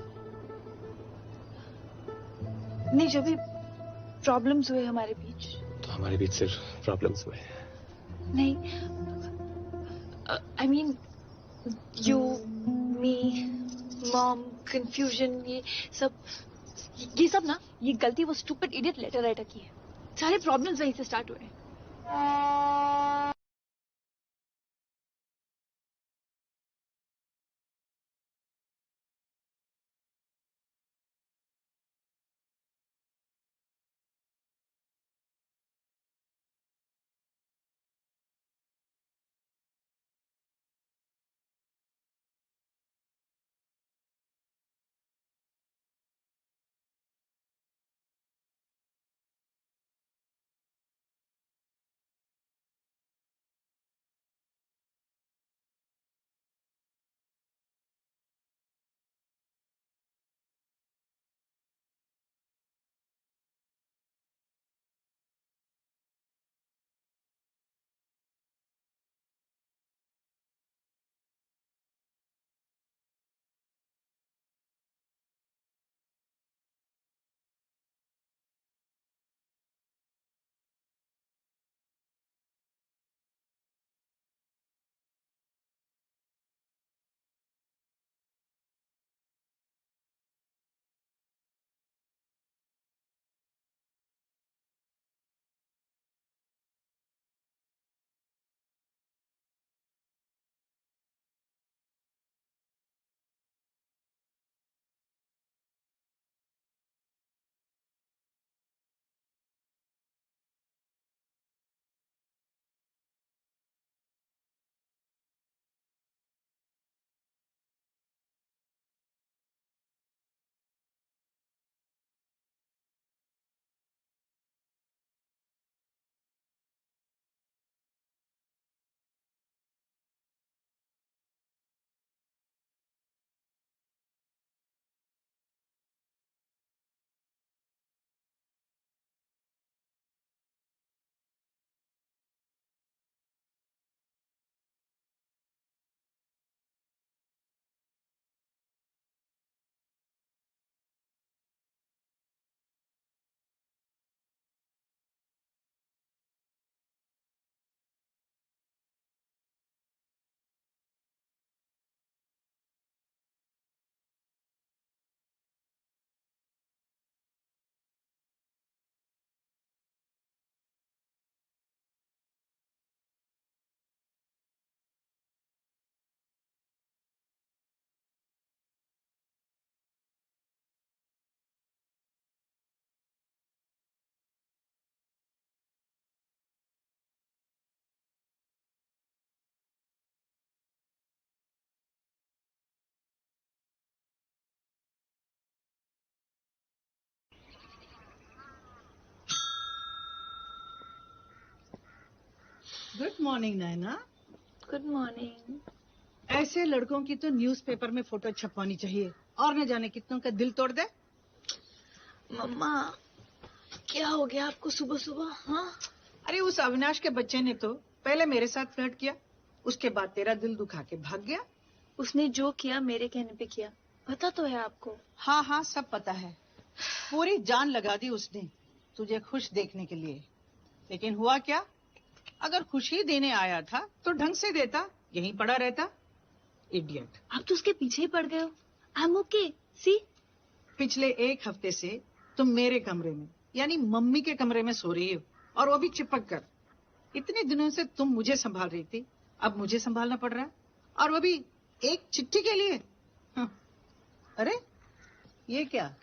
नहीं, जो भी प्रॉब्लम्स हुए हमारे बीच, तो हमारे बीच सिर्फ प्रॉब्लम्स हुए। नहीं, I mean you, me, mom, confusion, ये सब ना, ये गलती वो स्टूपिड इडियट लेटर राइटर की है। सारे प्रॉब्लम्स वहीं से स्टार्ट हुए। Good morning Naina. Good morning. ऐसे लड़कों की तो न्यूज़पेपर में फोटो छपवानी चाहिए और न जाने कितनों का दिल तोड़ दे। मम्मा क्या हो गया आपको सुबह सुबह? हाँ, अरे उस अविनाश के बच्चे ने तो पहले मेरे साथ फ्लर्ट किया, उसके बाद तेरा दिल दुखा के भाग गया। उसने जो किया मेरे कहने पे किया, पता तो है आपको। हाँ हाँ सब पता है। पूरी जान लगा दी उसने तुझे खुश देखने के लिए, लेकिन हुआ क्या? अगर खुशी देने आया था तो ढंग से देता, यहीं पड़ा रहता। इडियट। आप तो उसके पीछे ही पड़ गए हो। I am okay. सी, पिछले एक हफ्ते से तुम मेरे कमरे में यानी मम्मी के कमरे में सो रही हो, और वो भी चिपक कर। इतने दिनों से तुम मुझे संभाल रही थी, अब मुझे संभालना पड़ रहा है, और वो भी एक चिट्ठी के लिए। हाँ। अरे ये क्या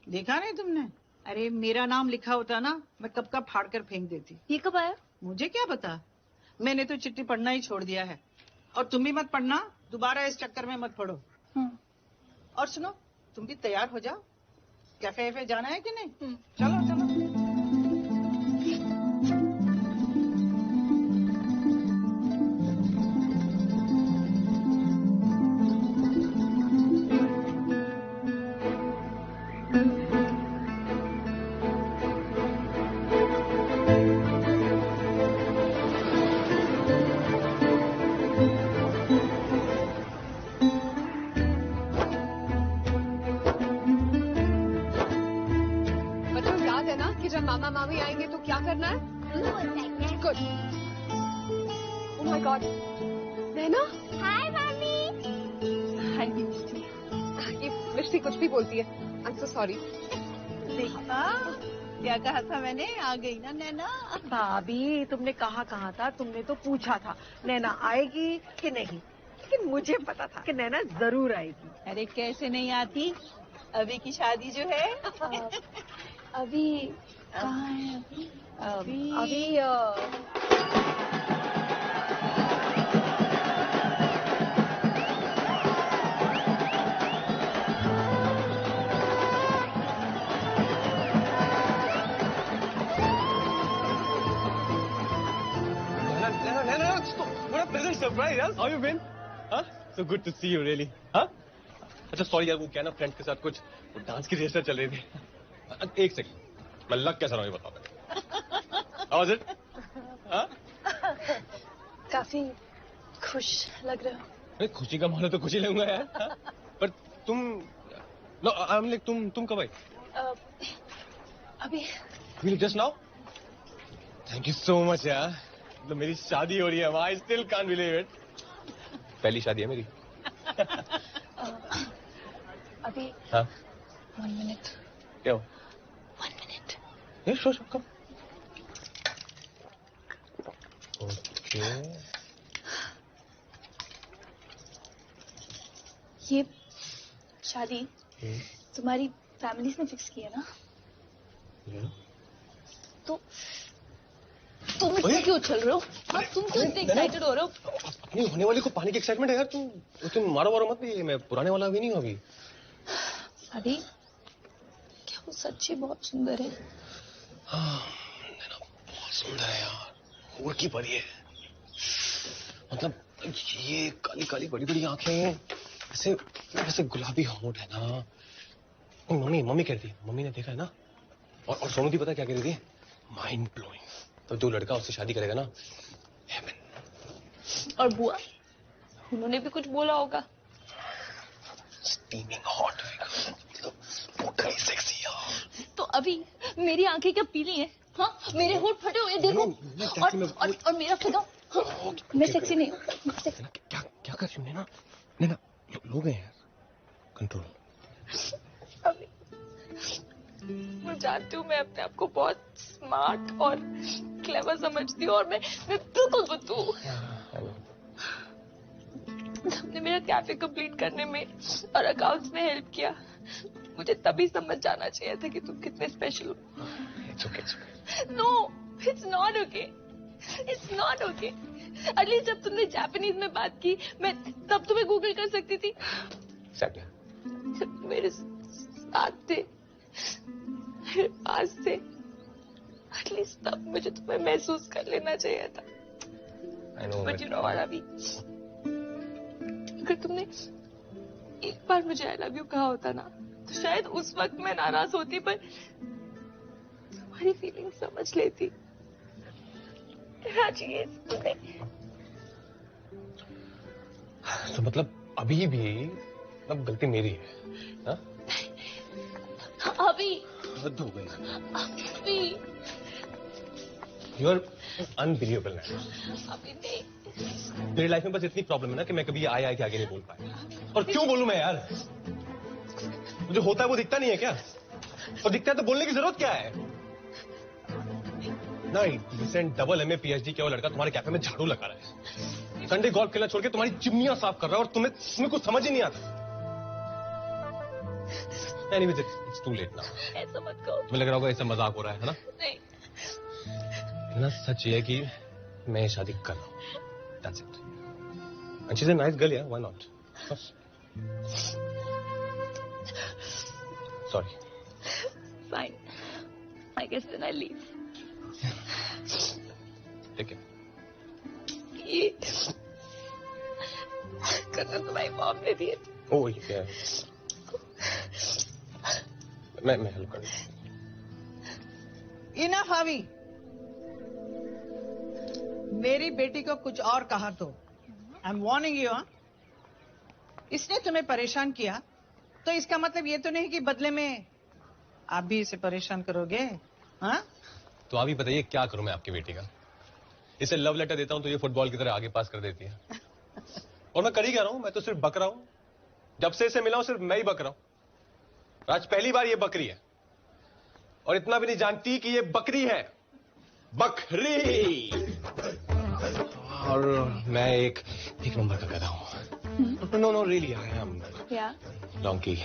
देखा नहीं तुमने? अरे मेरा नाम लिखा होता ना, मैं कब का फाड़ कर फेंक देती। ये कब आया? मुझे क्या पता, मैंने तो चिट्ठी पढ़ना ही छोड़ दिया है। और तुम भी मत पढ़ना, दोबारा इस चक्कर में मत पढ़ो। और सुनो, तुम भी तैयार हो जाओ, कैफे वैफे जाना है कि नहीं? चलो चलो। मामा मामी आएंगे तो क्या करना है? Good. Oh my god. Naina. Hi मामी। हाय मिष्टी। ये मिष्टी कुछ भी बोलती है। I am so sorry. देखा क्या कहा था मैंने, आ गई ना नैना। भाभी तुमने कहा था, तुमने तो पूछा था नैना आएगी कि नहीं, लेकिन मुझे पता था कि नैना जरूर आएगी। अरे कैसे नहीं आती, अभी की शादी जो है। अभी कहाँ है? अभी What a pleasant surprise, huh? How you been? Huh? So good to see you, really. Huh? अच्छा सॉरी यार, वो क्या ना फ्रेंड्स के साथ कुछ डांस की रिहर्सल चल रही थी। एक सेकंड, मैं लग कैसा रहा हूँ ये बताओ पहले। How was it? हाँ? काफी खुश लग रहे हो। अरे खुशी का माहौल है तो खुशी लगूंगा यार। हाँ? पर तुम नो आई एम लाइक तुम कब आई? अभी Really just now? Thank you so much यार। तो मेरी शादी हो रही है, I still can't believe it। पहली शादी है मेरी। अभी हाँ? 1 मिनट। क्या हो? 1 मिनट। ये शो कम। ओके। ये शादी तुम्हारी फैमिली ने फिक्स की है ना? तो तुम इसमें क्यों उछल रहे हो? अब तुम क्यों इतने एक्साइटेड हो रहे हो? अपनी होने वाली को पाने की एक्साइटमेंट है यार। तुम मारो वारो मत। ये मैं पुराने वाला अभी नहीं हूँ अभी। अभी क्या वो सच्ची बहुत सुंदर है? हाँ, बहुत सुंदर है यार, हूर की परी है। मतलब ये काली काली बड़ी बड़ी आंखें, ऐसे ऐसे गुलाबी होंठ है ना। मम्मी कह रही थी, मम्मी ने देखा है ना। और सोनू दी पता क्या कह रही थी? Mind blowing. तो जो लड़का उससे शादी करेगा ना, हेवन। और बुआ, उन्होंने भी कुछ बोला होगा। स्टीमिंग हॉट, टोटली सेक्सी यार। तो अभी मेरी आंखें क्या पीली हैं? हाँ, मेरे होंठ फटे हुए देखो। और मेरा फिगर। मैं सेक्सी नहीं हूँ। क्या कर रही हूँ नैना? लोग हैं यार, कंट्रोल। अभी मैं जानती हूँ मैं अपने आप को बहुत स्मार्ट और क्लेवर समझती हूँ, और मैं बिल्कुल बुद्धू हूँ। तुमने मेरा कैफे कंप्लीट करने में और अकाउंट्स में हेल्प किया, मुझे तभी समझ जाना चाहिए था कि तुम कितने स्पेशल हो। It's okay. No, it's not okay. It's not okay. At least जब तुमने जापानीज में बात की, मैं तब तुम्हें गूगल कर सकती थी। Exactly. जब मेरे साथ थे, मेरे पास थे, एटलीस्ट तब मुझे तुम्हें महसूस कर लेना चाहिए था। I know, but you know what अभी, अगर तुमने एक बार मुझे आई लव यू कहा होता ना तो शायद उस वक्त मैं नाराज होती, पर तुम्हारी फीलिंग समझ लेती। राजी तुमने तो मतलब अभी भी अब गलती मेरी है ना? अभी हद हो गई। अभी यू आर अनबिलीवेबल मैन। अभी नहीं। मेरी लाइफ में बस इतनी प्रॉब्लम है ना कि मैं कभी आए के आगे नहीं बोल पाया। और क्यों बोलूं मैं यार? मुझे होता है वो दिखता नहीं है क्या? और दिखता है तो बोलने की जरूरत क्या है? ना रिसेंट डबल MA PhD किया हुआ लड़का तुम्हारे कैफे में झाड़ू लगा रहा है, संडे गोल्फ खेलना छोड़ के तुम्हारी चिमनियां साफ कर रहा है, और तुम्हें कुछ समझ ही नहीं आता। Anyways, it's too late now. ऐसा मत कहो। तुम्हें लग रहा होगा ऐसा मजाक हो रहा है ना? नहीं। ना सच ये है कि मैं शादी कर रहा हूँ। That's it. And she's a nice girl, yeah. Why not? Sorry. Fine. I guess then I leave. ठीक है। ये करना तुम्हारी मॉम ने दिए थे। ओह ये मैं हेल्प कर दूँ। इनफ अभी, मेरी बेटी को कुछ और कहा तो आई एम वार्निंग यू। इसने तुम्हें परेशान किया तो इसका मतलब ये तो नहीं कि बदले में आप भी इसे परेशान करोगे। हाँ, तो आप ही बताइए क्या करूं मैं आपकी बेटी का? इसे लव लेटर देता हूं तो ये फुटबॉल की तरह आगे पास कर देती है। और मैं कर ही क्या रहा हूं? मैं तो सिर्फ बक रहा हूं। जब से इसे मिला हूं सिर्फ मैं ही बक रहा हूं। आज पहली बार ये बकरी है, और इतना भी नहीं जानती कि ये बकरी है। बकरी। और मैं एक नंबर का गधा हूं। No really I am donkey.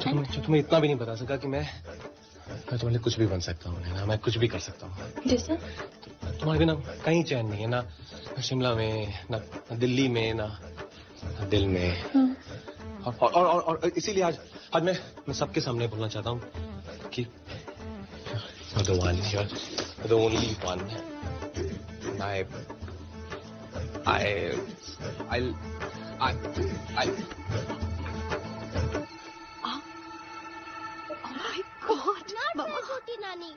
तुम्हें इतना भी नहीं बता सका कि मैं तुम्हारे लिए कुछ भी बन सकता हूँ ना, मैं कुछ भी कर सकता हूँ। जैसे? तुम्हारे बिना कहीं चैन नहीं है, ना शिमला में, ना दिल्ली में, ना दिल में। और इसीलिए आज मैं सबके सामने बोलना चाहता हूँ कि you're the one, you're the only one. छोटी नानी,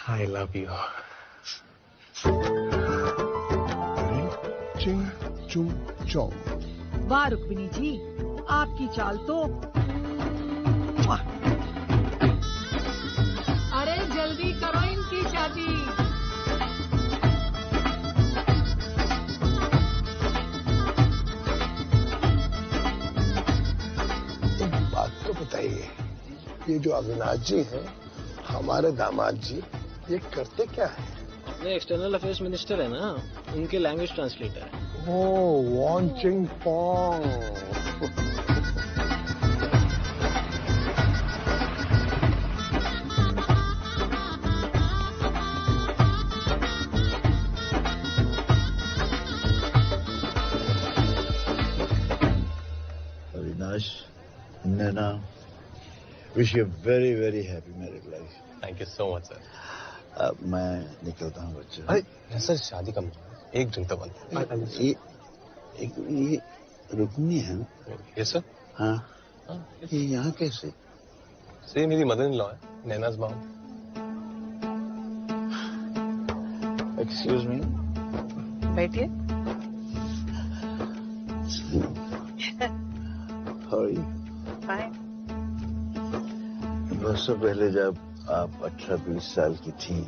I love you. चिंग चुम चौं। वाह रुक्मिणी जी, आपकी चाल तो। अरे जल्दी करो इनकी शादी। एक बात तो बताइए, ये जो अविनाश जी हैं, हमारे दामाद जी, ये करते क्या है? अपने एक्सटर्नल अफेयर्स मिनिस्टर है ना, उनके लैंग्वेज ट्रांसलेटर है। Oh, Won Ching Pong. Avinash, Naina, wish you very very happy married life. Thank you so much sir. अब मैं निकलता हूँ बच्चे। अरे सर, शादी कब? एक दिन तो बंद। ये रुक्मिणी है? Yes sir. हाँ, ये यहाँ कैसे? सर मेरी मदर इन लॉ है, नैनाज मॉम। Excuse me. बैठिए। फाइन। बरसों पहले जब आप 18-20 साल की थी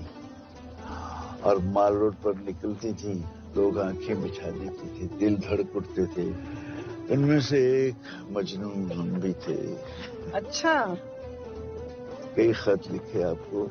और माल रोड पर निकलती थी, लोग आंखें बिछा देते थे, दिल धड़क उठते थे। इनमें से एक मजनून हम भी थे। अच्छा, कई खत लिखे आपको,